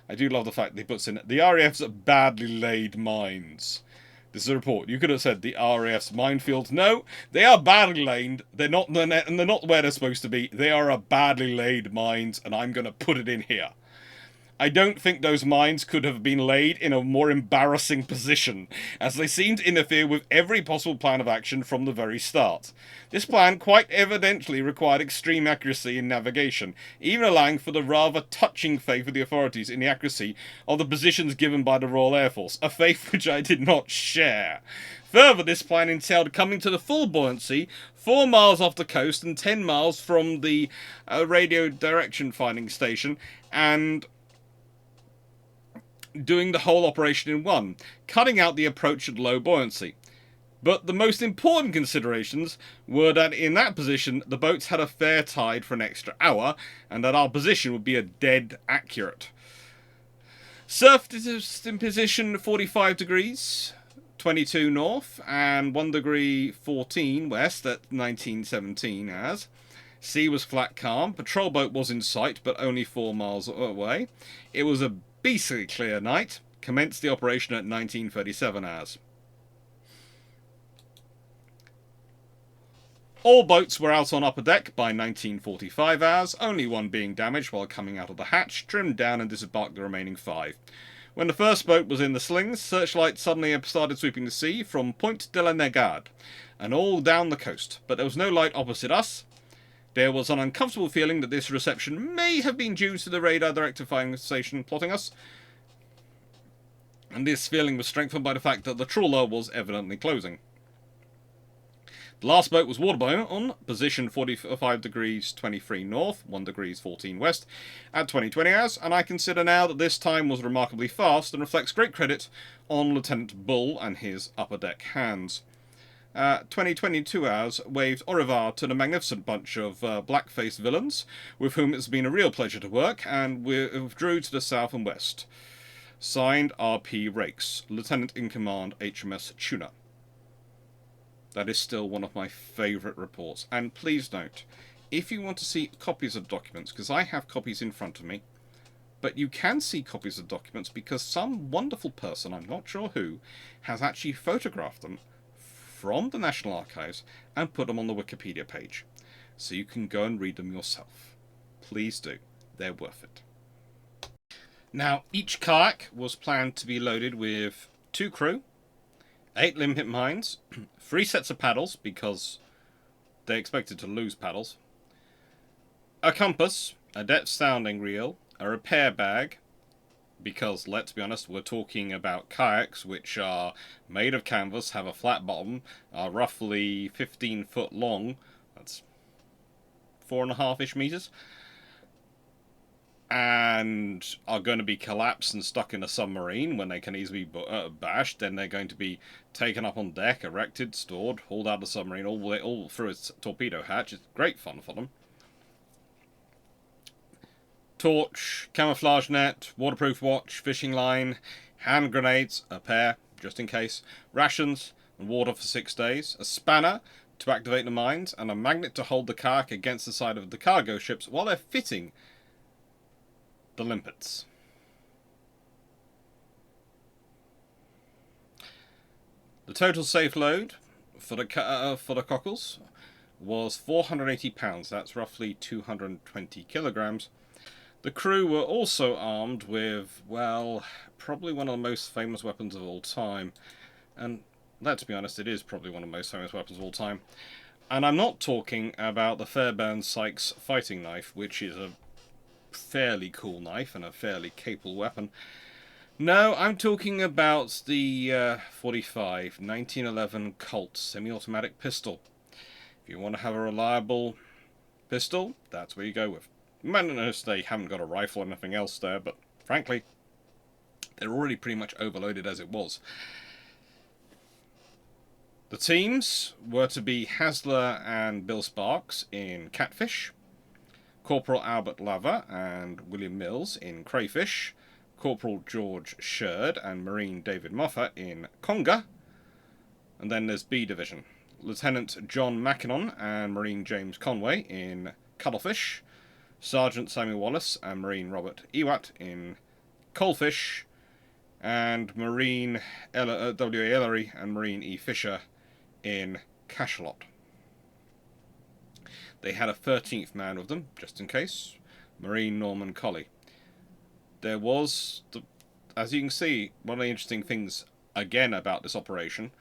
I do love the fact that he puts in the RAF's badly laid mines. This is a report. You could have said the RAF's minefields. No, they are badly laid. They're not where they're supposed to be. They are a badly laid mines, and I'm going to put it in here. I don't think those mines could have been laid in a more embarrassing position, as they seemed to interfere with every possible plan of action from the very start. This plan quite evidently required extreme accuracy in navigation, even allowing for the rather touching faith of the authorities in the accuracy of the positions given by the Royal Air Force, a faith which I did not share. Further, this plan entailed coming to the full buoyancy 4 miles off the coast and 10 miles from the radio direction finding station, and doing the whole operation in one, cutting out the approach at low buoyancy. But the most important considerations were that in that position the boats had a fair tide for an extra hour, and that our position would be a dead accurate. Surface in position 45 degrees 22 north and 1 degree 14 west at 1917 as. Sea was flat calm, patrol boat was in sight but only 4 miles away. It was a beastly clear night. Commenced the operation at 1937 hours. All boats were out on upper deck by 1945 hours, only one being damaged while coming out of the hatch, trimmed down and disembarked the remaining 5. When the first boat was in the slings, searchlights suddenly started sweeping the sea from Point de la Negade, and all down the coast, but there was no light opposite us. There was an uncomfortable feeling that this reception may have been due to the radar directifying station plotting us, and this feeling was strengthened by the fact that the trawler was evidently closing. The last boat was waterbound on position 45 degrees 23 north, 1 degrees 14 west, at 2020 hours, and I consider now that this time was remarkably fast and reflects great credit on Lieutenant Bull and his upper deck hands. 2022 hours waved au revoir to the magnificent bunch of black-faced villains, with whom it's been a real pleasure to work, and withdrew to the south and west. Signed, R.P. Rakes, Lieutenant in Command, HMS Tuna. That is still one of my favourite reports. And please note, if you want to see copies of documents, because I have copies in front of me, but you can see copies of documents because some wonderful person, I'm not sure who, has actually photographed them from the National Archives and put them on the Wikipedia page. So you can go and read them yourself. Please do. They're worth it. Now, each kayak was planned to be loaded with 2 crew, 8 limpet mines, 3 sets of paddles, because they expected to lose paddles, a compass, a depth sounding reel, a repair bag, because, let's be honest, we're talking about kayaks which are made of canvas, have a flat bottom, are roughly 15 foot long, that's 4.5-ish meters, and are going to be collapsed and stuck in a submarine when they can easily be bashed. Then they're going to be taken up on deck, erected, stored, hauled out of the submarine, all through its torpedo hatch. It's great fun for them. Torch, camouflage net, waterproof watch, fishing line, hand grenades, a pair, just in case, rations, and water for 6 days, a spanner to activate the mines, and a magnet to hold the kayak against the side of the cargo ships while they're fitting the limpets. The total safe load for the cockles was 480 pounds. That's roughly 220 kilograms. The crew were also armed with, well, probably one of the most famous weapons of all time. And let's be honest, it is probably one of the most famous weapons of all time. And I'm not talking about the Fairbairn Sykes fighting knife, which is a fairly cool knife and a fairly capable weapon. No, I'm talking about the 45 1911 Colt semi-automatic pistol. If you want to have a reliable pistol, that's where you go with. You might notice they haven't got a rifle or anything else there, but frankly, they're already pretty much overloaded as it was. The teams were to be Hasler and Bill Sparks in Catfish, Corporal Albert Lover and William Mills in Crayfish, Corporal George Sherd and Marine David Moffat in Conger, and then there's B Division, Lieutenant John Mackinnon and Marine James Conway in Cuttlefish, Sergeant Samuel Wallace and Marine Robert Ewat in Coalfish, and Marine W.A. Ellery and Marine E. Fisher in Cachalot. They had a 13th man with them, just in case, Marine Norman Colley. There was, as you can see, one of the interesting things, again, about this operation,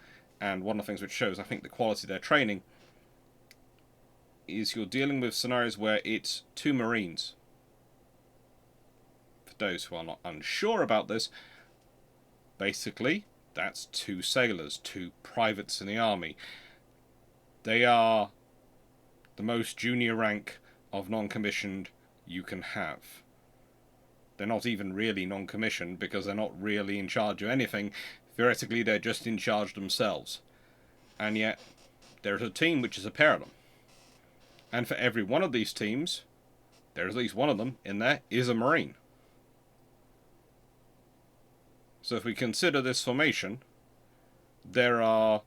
and one of the things which shows, I think, the quality of their training, is you're dealing with scenarios where it's 2 Marines. For those who are not unsure about this, basically, that's 2 sailors, 2 privates in the army. They are the most junior rank of non-commissioned you can have. They're not even really non-commissioned because they're not really in charge of anything. Theoretically, they're just in charge themselves. And yet, there's a team which is a pair of them. And for every one of these teams, there's at least one of them in there is a Marine. So if we consider this formation, there are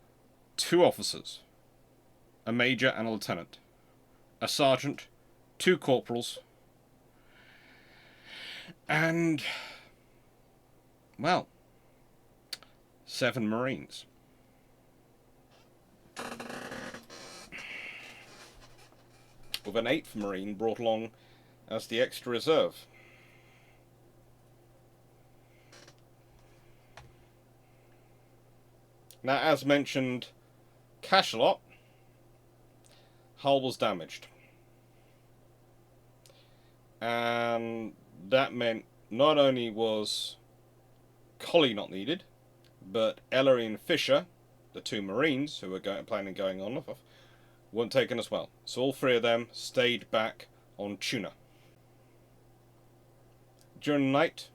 2 officers, a major and a lieutenant, a sergeant, 2 corporals, and, well, 7 Marines. with an 8th Marine brought along as the extra reserve. Now, as mentioned, Cachalot, hull was damaged. And that meant not only was Collie not needed, but Ellery and Fisher, the 2 Marines who were planning going on, weren't taken as well. So all 3 of them stayed back on Tuna. During the night,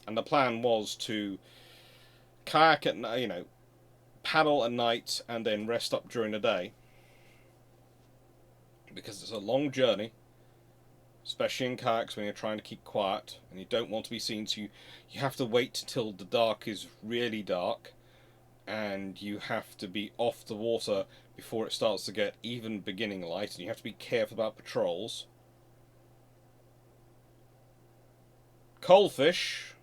and the plan was to kayak at night, paddle at night and then rest up during the day, because it's a long journey, especially in kayaks when you're trying to keep quiet and you don't want to be seen, so you have to wait till the dark is really dark, and you have to be off the water before it starts to get even beginning light, and you have to be careful about patrols. Coalfish,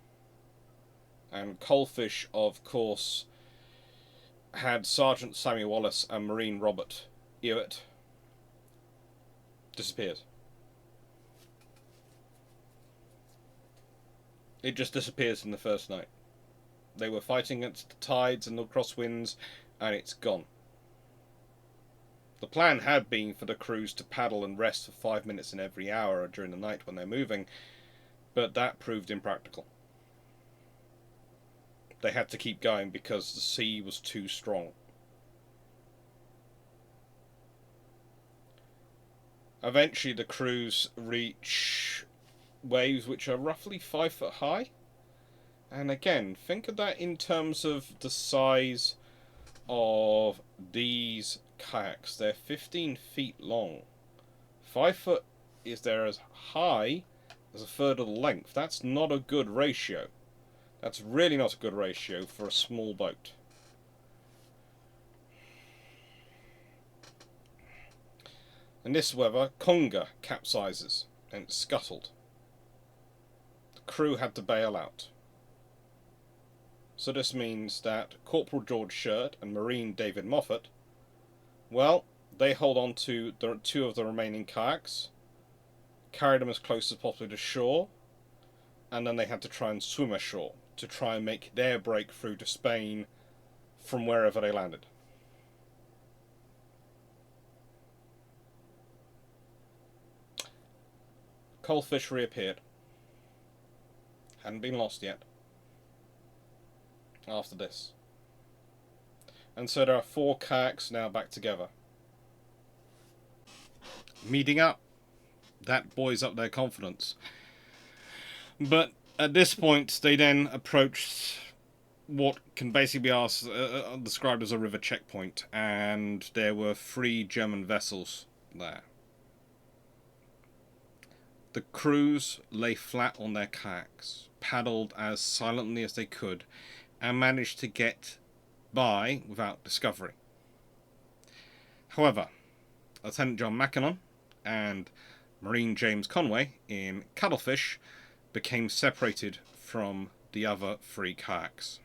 of course, had Sergeant Samuel Wallace and Marine Robert Ewart disappeared. It just disappears in the first night. They were fighting against the tides and the crosswinds, and it's gone. The plan had been for the crews to paddle and rest for 5 minutes in every hour during the night when they're moving, but that proved impractical. They had to keep going because the sea was too strong. Eventually the crews reach waves which are roughly 5 foot high. And again, think of that in terms of the size of these kayaks. They're 15 feet long. 5 foot is there as high as a third of the length. That's not a good ratio. That's really not a good ratio for a small boat. In this weather, Conger capsizes and it's scuttled. The crew had to bail out. So this means that Corporal George Shirt and Marine David Moffat, well, they hold on to the 2 of the remaining kayaks, carry them as close as possible to shore, and then they had to try and swim ashore to try and make their breakthrough to Spain from wherever they landed. Coalfish reappeared. Hadn't been lost yet. After this. And so there are 4 kayaks now back together. Meeting up. That buoys up their confidence. But at this point, they then approached what can basically be described as a river checkpoint, and there were 3 German vessels there. The crews lay flat on their kayaks, paddled as silently as they could, and managed to get by without discovery. However, Lieutenant John Mackinnon and Marine James Conway in Cuttlefish became separated from the other 3 kayaks.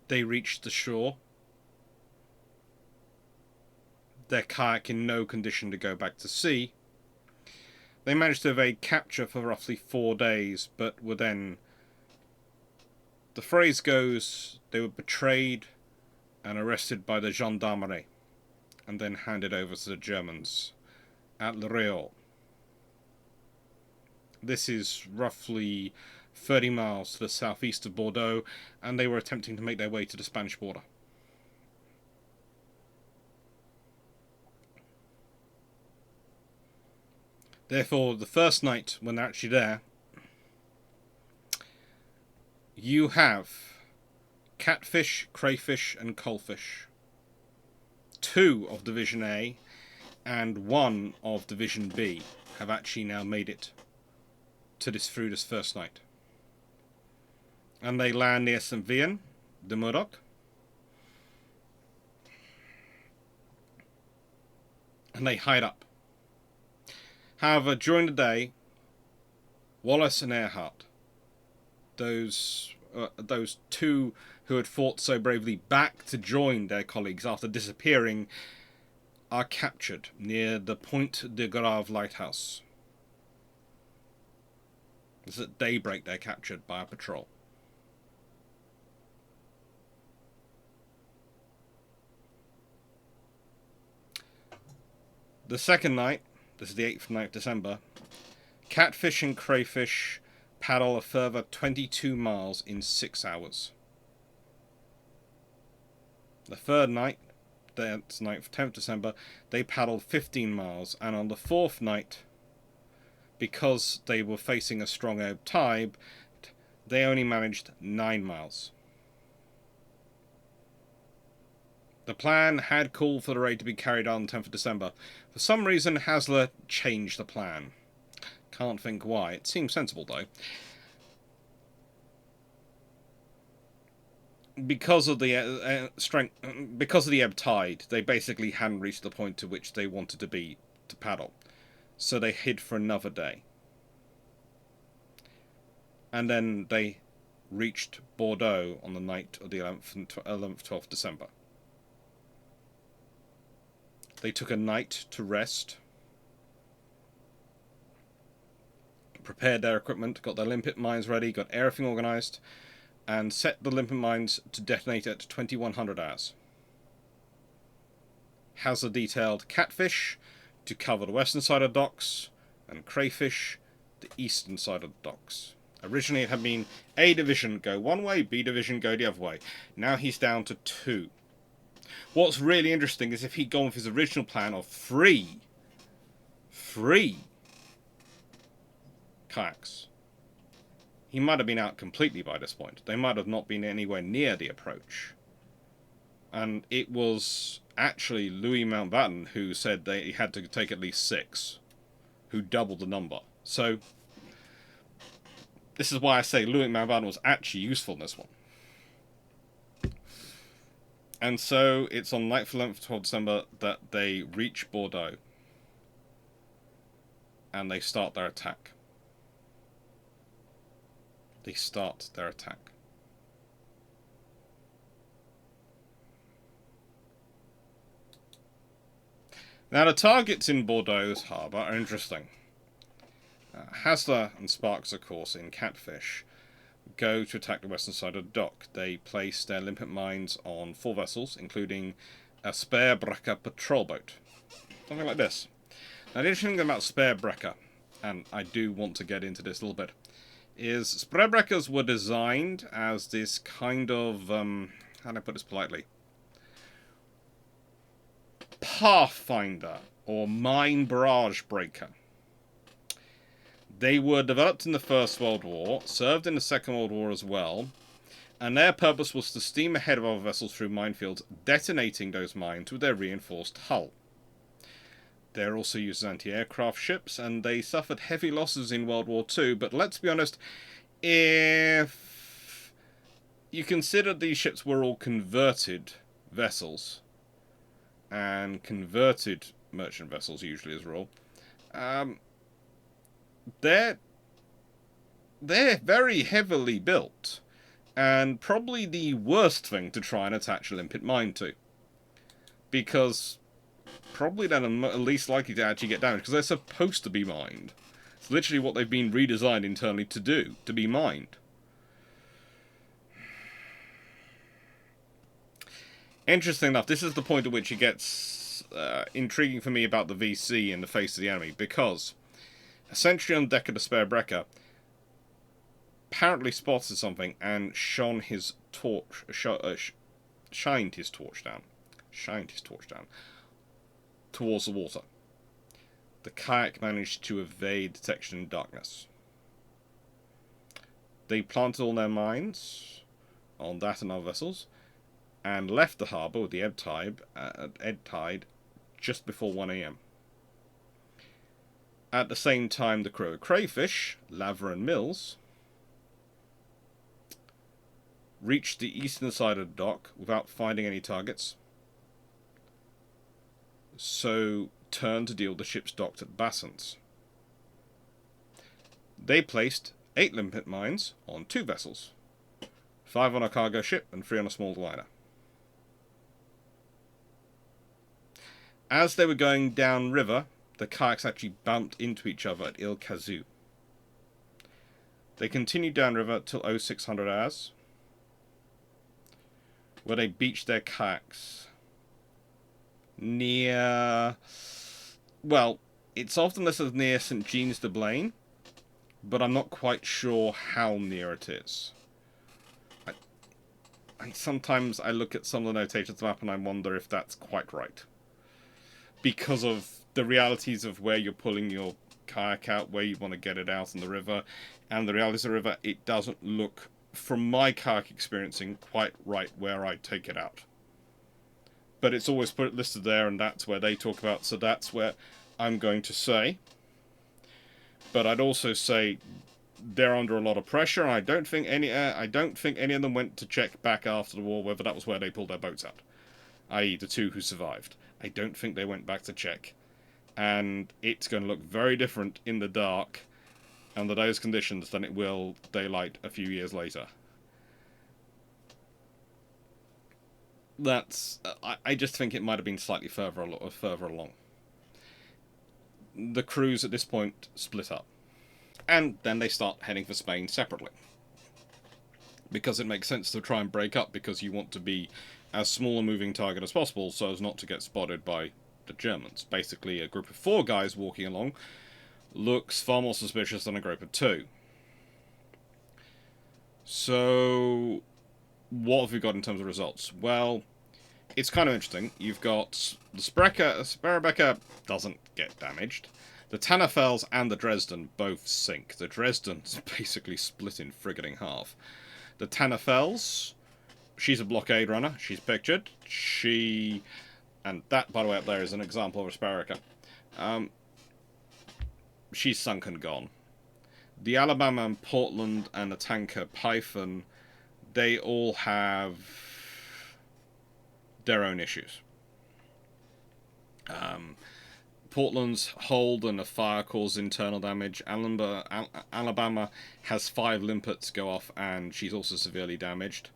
They reached the shore, their kayak in no condition to go back to sea. They managed to evade capture for roughly 4 days, but were then, the phrase goes, they were betrayed and arrested by the gendarmerie, and then handed over to the Germans at Le Réole. This is roughly 30 miles to the southeast of Bordeaux, and they were attempting to make their way to the Spanish border. Therefore, the first night, when they're actually there, you have catfish, crayfish, and coalfish. 2 of Division A and 1 of Division B have actually now made it through this first night. And they land near St. Vian de Murdoch. And they hide up. However, during the day, Wallace and Earhart, those 2 who had fought so bravely back to join their colleagues after disappearing, are captured near the Pointe de Grave lighthouse. It's at daybreak they're captured by a patrol. The second night, this is the 8th night of December, catfish and crayfish paddle a further 22 miles in 6 hours. The third night, that's 9th, 10th December, they paddled 15 miles, and on the fourth night, because they were facing a strong ebb tide, they only managed 9 miles. The plan had called for the raid to be carried out on 10th of December. For some reason, Hasler changed the plan. Can't think why. It seems sensible, though. Because of the because of the ebb tide, they basically hadn't reached the point to which they wanted to be to paddle. So they hid for another day. And then they reached Bordeaux on the night of the 12th December. They took a night to rest, prepared their equipment, got their limpet mines ready, got everything organised, and set the limpet mines to detonate at 2100 hours. Hasler detailed catfish to cover the western side of the docks, and crayfish the eastern side of the docks. Originally it had been A division go one way, B division go the other way. Now he's down to 2. What's really interesting is if he'd gone with his original plan of three kayaks, he might have been out completely by this point. They might have not been anywhere near the approach. And it was actually Louis Mountbatten who said that he had to take at least 6, who doubled the number. So this is why I say Louis Mountbatten was actually useful in this one. And so it's on 9th, 11th, 12th December that they reach Bordeaux. And they start their attack. They start their attack. Now the targets in Bordeaux's harbour are interesting. Hasler and Sparks, of course, in catfish, go to attack the western side of the dock. They place their limpet mines on 4 vessels, including a spare Brecker patrol boat. Something like this. Now the interesting thing about spare Brecker, and I do want to get into this a little bit, is spare Breckers were designed as this kind of, how do I put this politely? Pathfinder, or mine barrage breaker. They were developed in the First World War, served in the Second World War as well, and their purpose was to steam ahead of other vessels through minefields, detonating those mines with their reinforced hull. They're also used as anti-aircraft ships, and they suffered heavy losses in World War II, but let's be honest, if you consider these ships were all converted vessels, and converted merchant vessels usually as a rule, they're very heavily built, and probably the worst thing to try and attach a limpet mine to, because probably they're least likely to actually get damaged, because they're supposed to be mined. It's literally what they've been redesigned internally to do, to be mined. Interesting enough, this is the point at which it gets intriguing for me about the VC in the face of the enemy, because a sentry on deck of the spare Brecker apparently spotted something and shined his torch down towards the water. The kayak managed to evade detection in darkness. They planted all their mines on that and other vessels, and left the harbour with the ebb tide just before 1 AM. At the same time, the crew of Crayfish, Laver and Mills reached the eastern side of the dock without finding any targets, so turned to deal with the ships docked at Bassans. They placed 8 limpet mines on 2 vessels, 5 on a cargo ship and 3 on a small liner. As they were going down river, the kayaks actually bumped into each other at Il Kazoo. They continued downriver till 0600 hours, where they beached their kayaks near... Well, it's often listed near St. Jean's de Blaine, but I'm not quite sure how near it is. And sometimes I look at some of the notations of the map and I wonder if that's quite right. Because of the realities of where you're pulling your kayak out, where you want to get it out in the river, and the realities of the river, it doesn't look, from my kayak experiencing, quite right where I take it out. But it's always put listed there, and that's where they talk about, so that's where I'm going to say. But I'd also say they're under a lot of pressure, and I don't think any of them went to check back after the war whether that was where they pulled their boats out, i.e. the two who survived. I don't think they went back to check, and it's going to look very different in the dark under those conditions than it will daylight a few years later. That's I just think it might have been slightly further along. The crews at this point split up. And then they start heading for Spain separately. Because it makes sense to try and break up, because you want to be as small a moving target as possible so as not to get spotted by the Germans. Basically, a group of 4 guys walking along looks far more suspicious than a group of 2. So, what have we got in terms of results? Well, it's kind of interesting. You've got the Sperebecca doesn't get damaged. The Tannefels and the Dresden both sink. The Dresden's basically split in frigging half. The Tannefels, she's a blockade runner. She's pictured. And that, by the way, up there is an example of a Sperebecca. She's sunk and gone. The Alabama and Portland and the tanker Python, they all have their own issues. Portland's hold and a fire cause internal damage. Alabama has 5 limpets go off, and she's also severely damaged.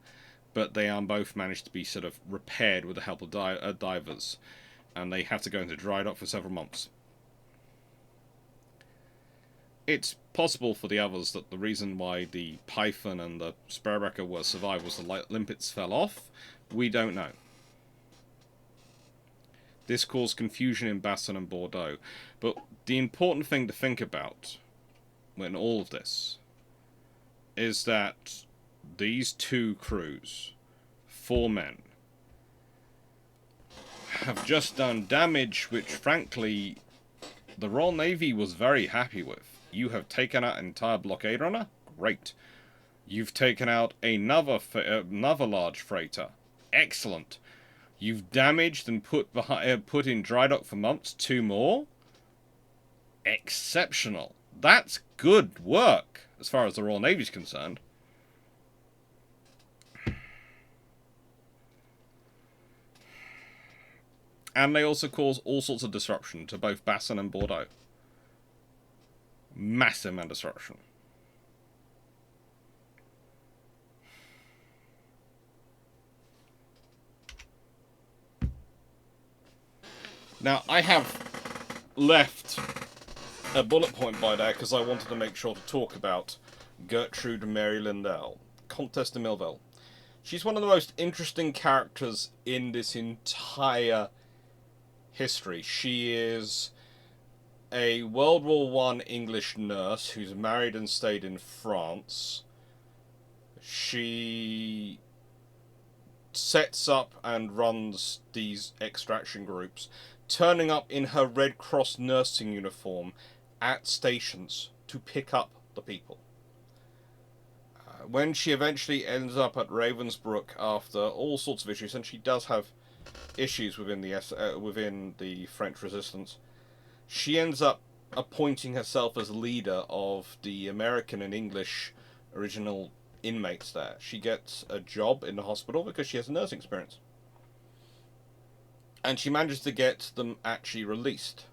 But they both managed to be sort of repaired with the help of divers, and they have to go into dry dock for several months. It's possible for the others that the reason why the Python and the Sperebecca were survived was the limpets fell off. We don't know. This caused confusion in Basson and Bordeaux. But the important thing to think about in all of this is that these 2 crews, 4 men, have just done damage which, frankly, the Royal Navy was very happy with. You have taken out an entire blockade runner? Great. You've taken out another large freighter? Excellent. You've damaged and put in dry dock for months 2 more? Exceptional. That's good work, as far as the Royal Navy's concerned. And they also cause all sorts of disruption to both Basson and Bordeaux. Massive amount of disruption. Now, I have left a bullet point by there because I wanted to make sure to talk about Gertrude Mary Lindell, Comtesse de Milleville. She's one of the most interesting characters in this entire history. She is a World War I English nurse who's married and stayed in France. She sets up and runs these extraction groups, turning up in her Red Cross nursing uniform at stations to pick up the people. When she eventually ends up at Ravensbrück after all sorts of issues, and she does have issues within the French resistance, she ends up appointing herself as leader of the American and English original inmates there. She gets a job in the hospital because she has nursing experience. And she manages to get them actually released.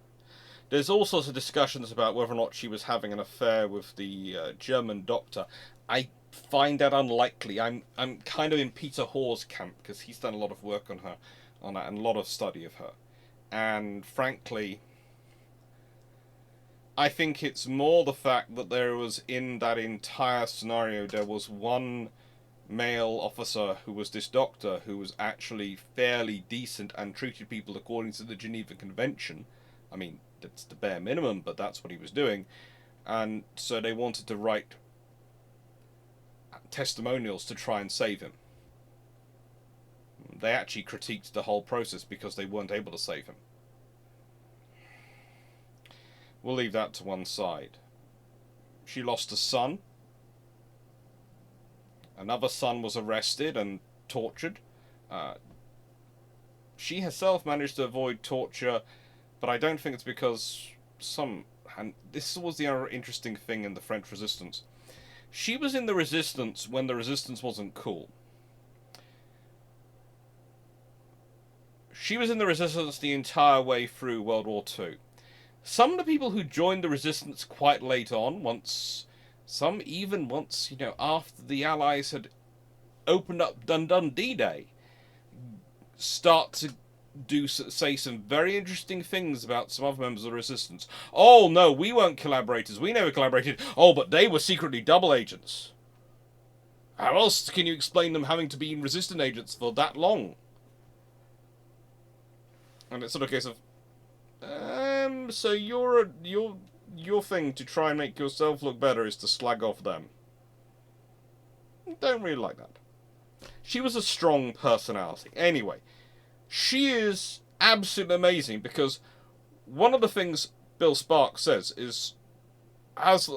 There's all sorts of discussions about whether or not she was having an affair with the German doctor. I find that unlikely. I'm kind of in Peter Hoare's camp because he's done a lot of work on her, on that, and a lot of study of her. And frankly, I think it's more the fact that there was, in that entire scenario, there was one male officer who was this doctor who was actually fairly decent and treated people according to the Geneva Convention. I mean, that's the bare minimum, but that's what he was doing. And so they wanted to write testimonials to try and save him. They actually critiqued the whole process because they weren't able to save him. We'll leave that to one side. She lost a son. Another son was arrested and tortured. She herself managed to avoid torture, but I don't think it's because some... And this was the other interesting thing in the French resistance. She was in the resistance when the resistance wasn't cool. She was in the resistance the entire way through World War II. Some of the people who joined the resistance quite late on, some even once, after the Allies had opened up done D-Day, start to say some very interesting things about some other members of the resistance. Oh no, we weren't collaborators. We never collaborated. Oh, but they were secretly double agents. How else can you explain them having to be resistant agents for that long? And it's sort of a case of, so your thing to try and make yourself look better is to slag off them. Don't really like that. She was a strong personality. Anyway, she is absolutely amazing because one of the things Bill Sparks says is, as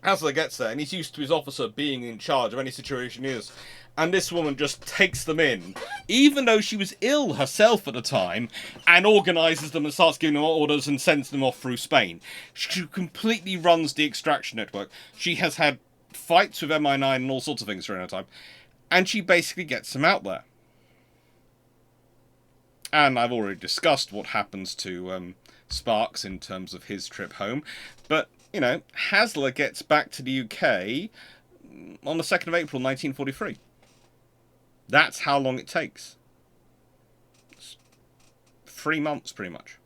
Hasler gets there and he's used to his officer being in charge of any situation he is, and this woman just takes them in, even though she was ill herself at the time, and organises them and starts giving them orders and sends them off through Spain. She completely runs the extraction network. She has had fights with MI9 and all sorts of things during her time, and she basically gets them out there. And I've already discussed what happens to Sparks in terms of his trip home, but, Hasler gets back to the UK on the 2nd of April 1943. That's how long it takes. It's 3 months, pretty much.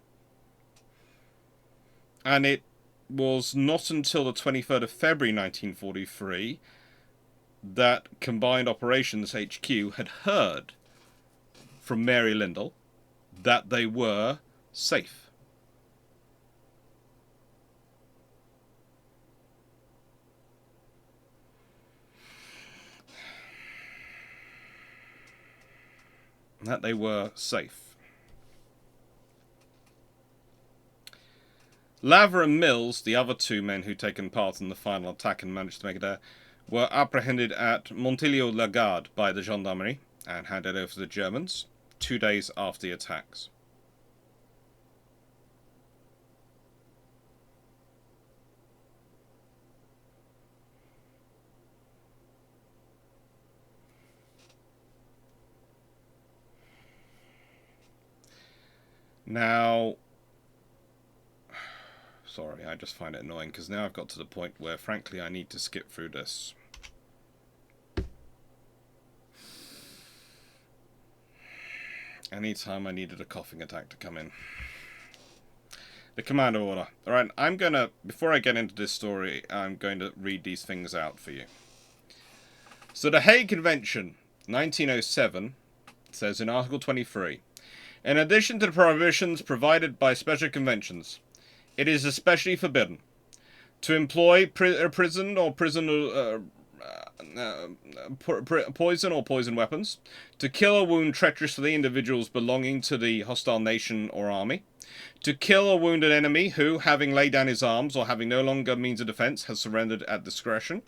And it was not until the 23rd of February 1943 that Combined Operations HQ had heard from Mary Lindell that they were safe. That they were safe. Laver and Mills, the other two men who'd taken part in the final attack and managed to make it there, were apprehended at Montillo-la-Garde by the gendarmerie and handed over to the Germans 2 days after the attacks. Now, sorry, I just find it annoying because now I've got to the point where, frankly, I need to skip through this. Anytime I needed a coughing attack to come in. The commando order. Alright, before I get into this story, I'm going to read these things out for you. So the Hague Convention, 1907, says in Article 23, in addition to the prohibitions provided by special conventions, it is especially forbidden to employ poison or poison weapons, to kill or wound treacherously individuals belonging to the hostile nation or army, to kill or wound an enemy who, having laid down his arms or having no longer means of defence, has surrendered at discretion,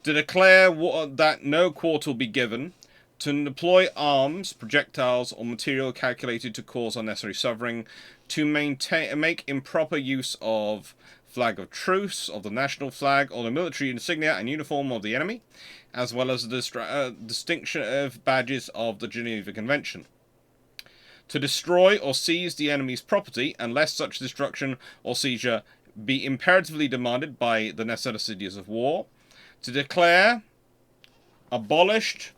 to declare that no quarter will be given, to deploy arms, projectiles, or material calculated to cause unnecessary suffering, to make improper use of flag of truce, of the national flag, or the military insignia and uniform of the enemy, as well as the distinction of badges of the Geneva Convention. To destroy or seize the enemy's property, unless such destruction or seizure be imperatively demanded by the necessities of war. To declare abolished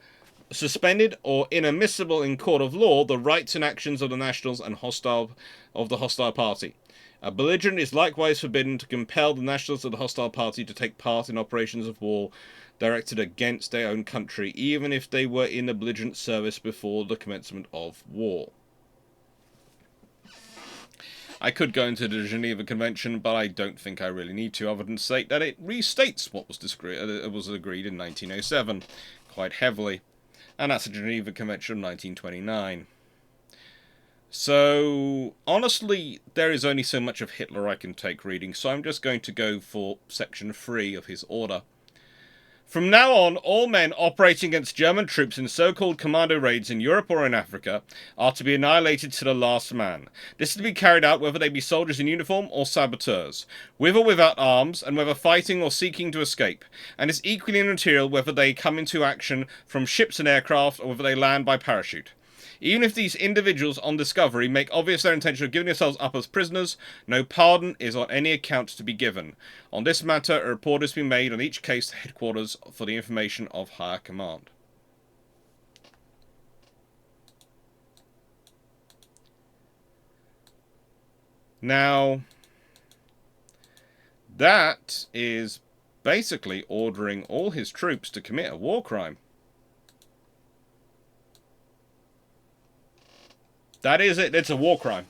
suspended or inadmissible in court of law the rights and actions of the nationals and the hostile party. A belligerent is likewise forbidden to compel the nationals of the hostile party to take part in operations of war directed against their own country, even if they were in the belligerent service before the commencement of war. I could go into the Geneva Convention, but I don't think I really need to, other than state that it restates what was agreed in 1907 quite heavily, and that's the Geneva Convention of 1929. So, honestly, there is only so much of Hitler I can take reading, so I'm just going to go for section 3 of his order. From now on, all men operating against German troops in so-called commando raids in Europe or in Africa are to be annihilated to the last man. This is to be carried out whether they be soldiers in uniform or saboteurs, with or without arms, and whether fighting or seeking to escape, and is equally immaterial whether they come into action from ships and aircraft or whether they land by parachute. Even if these individuals on discovery make obvious their intention of giving themselves up as prisoners, no pardon is on any account to be given. On this matter, a report is to be made on each case to headquarters for the information of higher command. Now, that is basically ordering all his troops to commit a war crime. That is it. It's a war crime.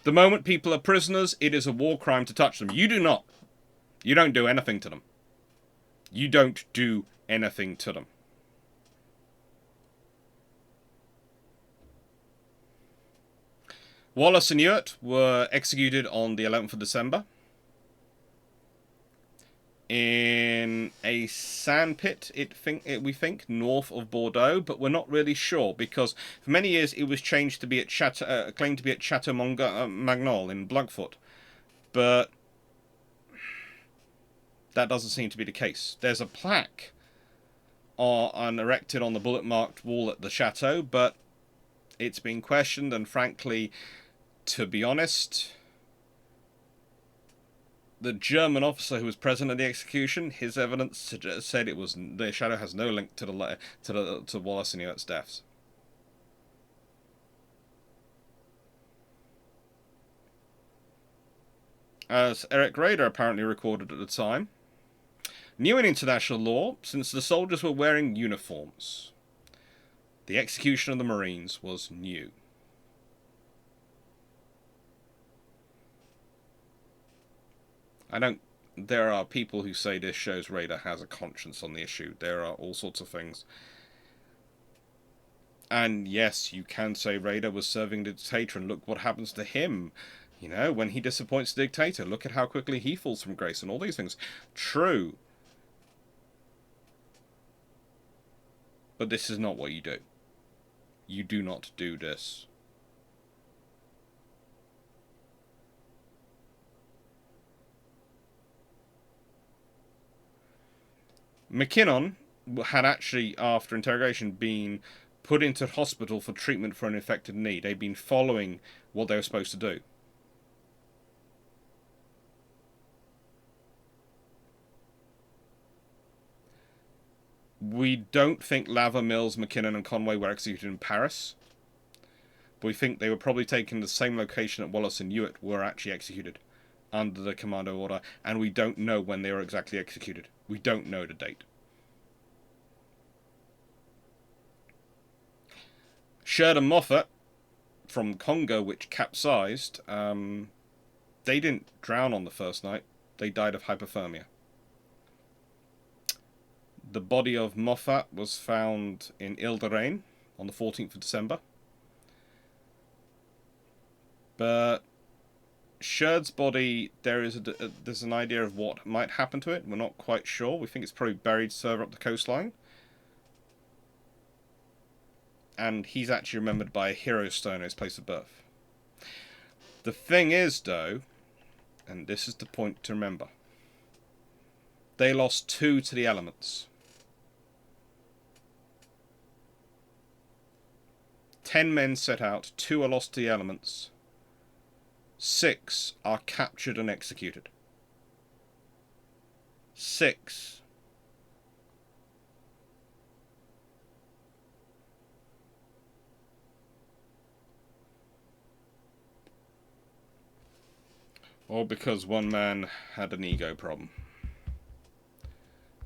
The moment people are prisoners, it is a war crime to touch them. You do not. You don't do anything to them. You don't do anything to them. Wallace and Ewart were executed on the 11th of December in a sandpit, we think, north of Bordeaux, but we're not really sure because for many years it was changed to be at claimed to be at Chateau Magnol in Blugfoot, but that doesn't seem to be the case. There's a plaque erected on the bullet-marked wall at the chateau, but it's been questioned, and frankly, to be honest, the German officer who was present at the execution, his evidence said it was the shadow has no link to to Wallace and Ewart's deaths. As Eric Rader apparently recorded at the time, new in international law, since the soldiers were wearing uniforms, the execution of the Marines was new. There are people who say this shows Rader has a conscience on the issue. There are all sorts of things. And yes, you can say Rader was serving the dictator, and look what happens to him. You know, when he disappoints the dictator, look at how quickly he falls from grace and all these things. True. But this is not what you do. You do not do this. McKinnon had actually, after interrogation, been put into hospital for treatment for an infected knee. They'd been following what they were supposed to do. We don't think Lava, Mills, McKinnon and Conway were executed in Paris. But we think they were probably taken to the same location that Wallace and Ewart were actually executed under the commando order, and we don't know when they were exactly executed. We don't know the date. Sheridan Moffat from Congo, which capsized, they didn't drown on the first night. They died of hypothermia. The body of Moffat was found in Ile-de-Ré on the 14th of December. But Sherd's body, there's an idea of what might happen to it. We're not quite sure. We think it's probably buried further up the coastline. And he's actually remembered by a hero stone at his place of birth. The thing is, though, and this is the point to remember, they lost 2 to the elements. 10 men set out, 2 are lost to the elements. 6 are captured and executed. 6. Or because one man had an ego problem.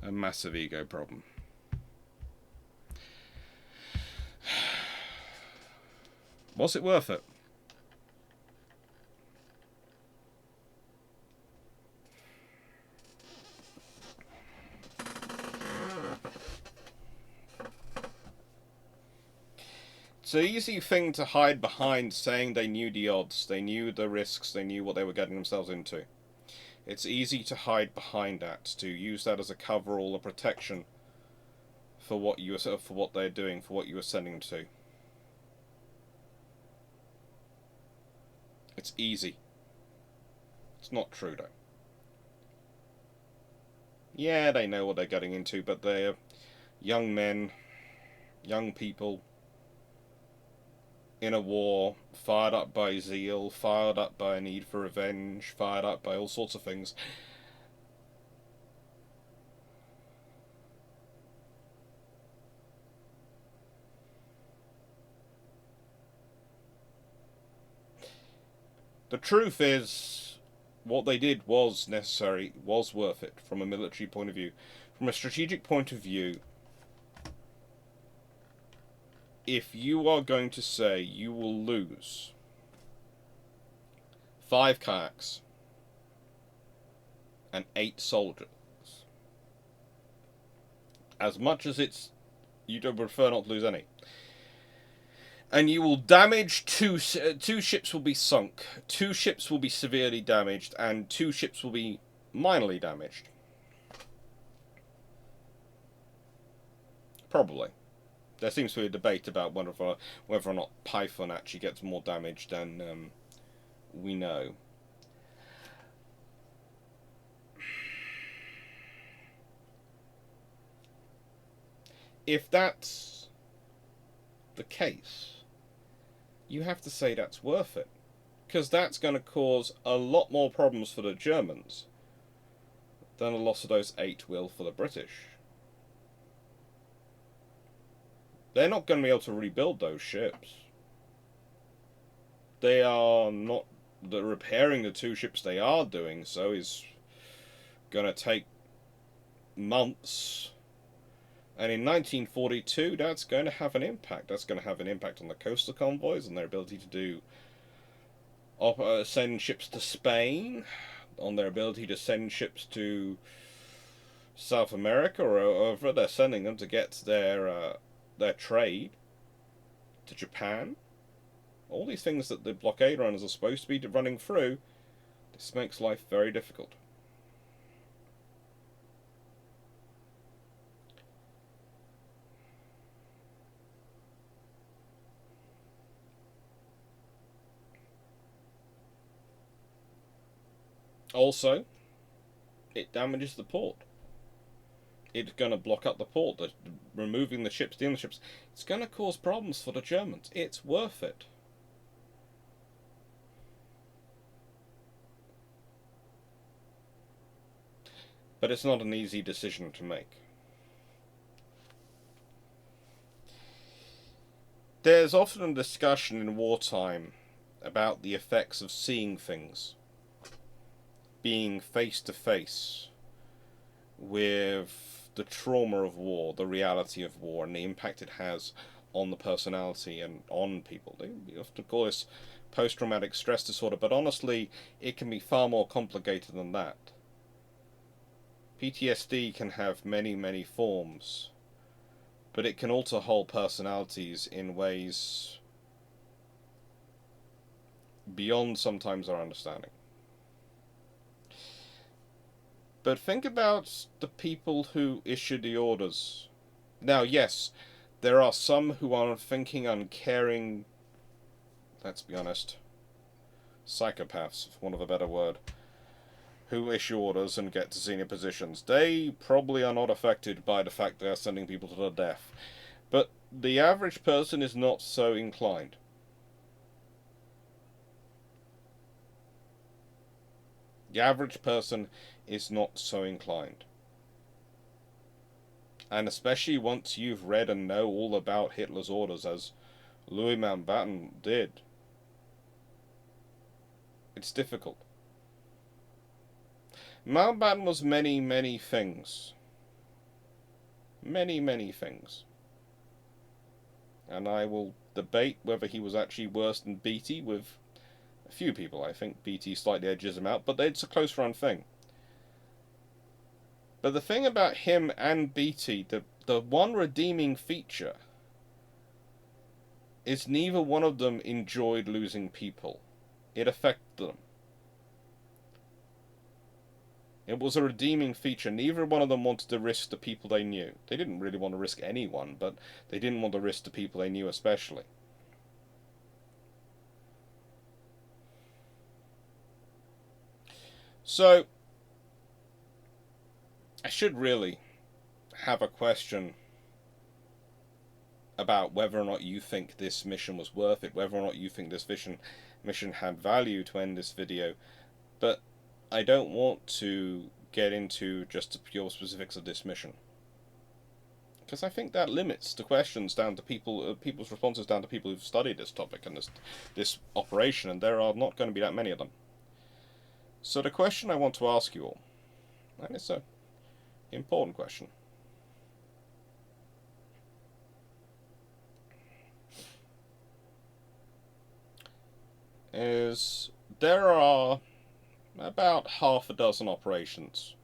A massive ego problem. Was it worth it? It's an easy thing to hide behind saying they knew the odds, they knew the risks, they knew what they were getting themselves into. It's easy to hide behind that, to use that as a coverall, a protection for what for what they're doing, for what you were sending them to. It's easy. It's not true though. Yeah, they know what they're getting into, but they're young men, young people in a war, fired up by zeal, fired up by a need for revenge, fired up by all sorts of things. The truth is, what they did was necessary, was worth it from a military point of view. From a strategic point of view, if you are going to say you will lose 5 kayaks and 8 soldiers, as much as it's, you don't prefer not to lose any, and you will damage two ships will be sunk, 2 ships will be severely damaged, and 2 ships will be minorly damaged. Probably. There seems to be a debate about whether or not Python actually gets more damage than we know. If that's the case, you have to say that's worth it. Because that's going to cause a lot more problems for the Germans than a loss of those 8 will for the British. They're not going to be able to rebuild those ships. They are not. The repairing the 2 ships they are doing so is going to take months. And in 1942, that's going to have an impact. That's going to have an impact on the coastal convoys and their ability to do send ships to Spain, on their ability to send ships to South America or wherever they're sending them to get their trade to Japan. All these things that the blockade runners are supposed to be running through, this makes life very difficult. Also, it damages the port. It's going to block up the port. Removing the ships, stealing the ships. It's going to cause problems for the Germans. It's worth it. But it's not an easy decision to make. There's often a discussion in wartime about the effects of seeing things, being face to face with the trauma of war, the reality of war, and the impact it has on the personality and on people. They often call this post-traumatic stress disorder, but honestly, it can be far more complicated than that. PTSD can have many, many forms, but it can alter whole personalities in ways beyond sometimes our understanding. But think about the people who issue the orders. Now, yes, there are some who are unthinking, uncaring, let's be honest, psychopaths, for want of a better word, who issue orders and get to senior positions. They probably are not affected by the fact they are sending people to their death. But the average person is not so inclined. The average person is not so inclined. And especially once you've read and know all about Hitler's orders, as Louis Mountbatten did, it's difficult. Mountbatten was many, many things. Many, many things. And I will debate whether he was actually worse than Beatty with a few people. I think Beatty slightly edges him out, but it's a close run thing. But the thing about him and Beatty, the one redeeming feature is neither one of them enjoyed losing people. It affected them. It was a redeeming feature. Neither one of them wanted to risk the people they knew. They didn't really want to risk anyone, but they didn't want to risk the people they knew especially. So, I should really have a question about whether or not you think this mission was worth it, whether or not you think this mission had value to end this video, but I don't want to get into just the pure specifics of this mission, because I think that limits the questions down to people's responses down to people who've studied this topic and this operation, and there are not going to be that many of them. So the question I want to ask you all, and it's an important question, is there are about half a dozen operations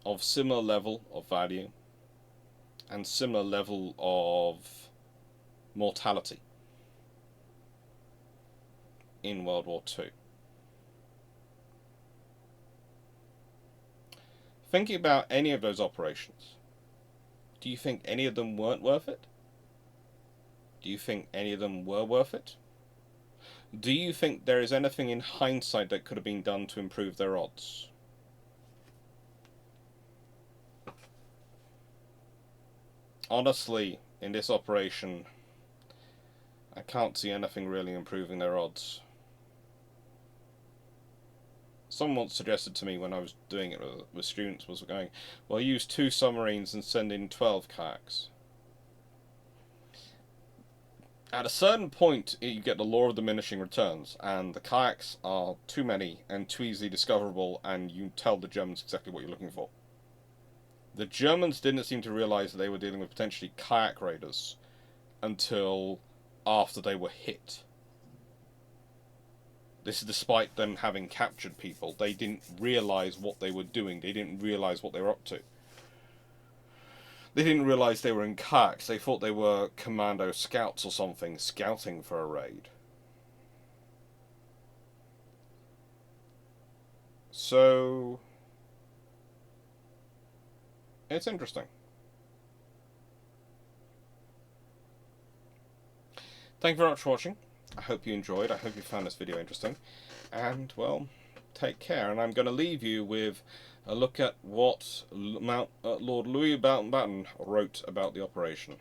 of similar level of value and similar level of mortality in World War II. Thinking about any of those operations, do you think any of them weren't worth it? Do you think any of them were worth it? Do you think there is anything in hindsight that could have been done to improve their odds? Honestly, in this operation, I can't see anything really improving their odds. Someone suggested to me when I was doing it with students was going, well, use 2 submarines and send in 12 kayaks. At a certain point, you get the law of diminishing returns, and the kayaks are too many and too easily discoverable, and you tell the Germans exactly what you're looking for. The Germans didn't seem to realise that they were dealing with potentially kayak raiders until after they were hit. This is despite them having captured people. They didn't realise what they were doing. They didn't realise what they were up to. They didn't realise they were in kayaks. They thought they were commando scouts or something, scouting for a raid. So, it's interesting. Thank you very much for watching. I hope you enjoyed. I hope you found this video interesting. And, well, take care. And I'm going to leave you with a look at what Lord Louis Mountbatten wrote about the operation.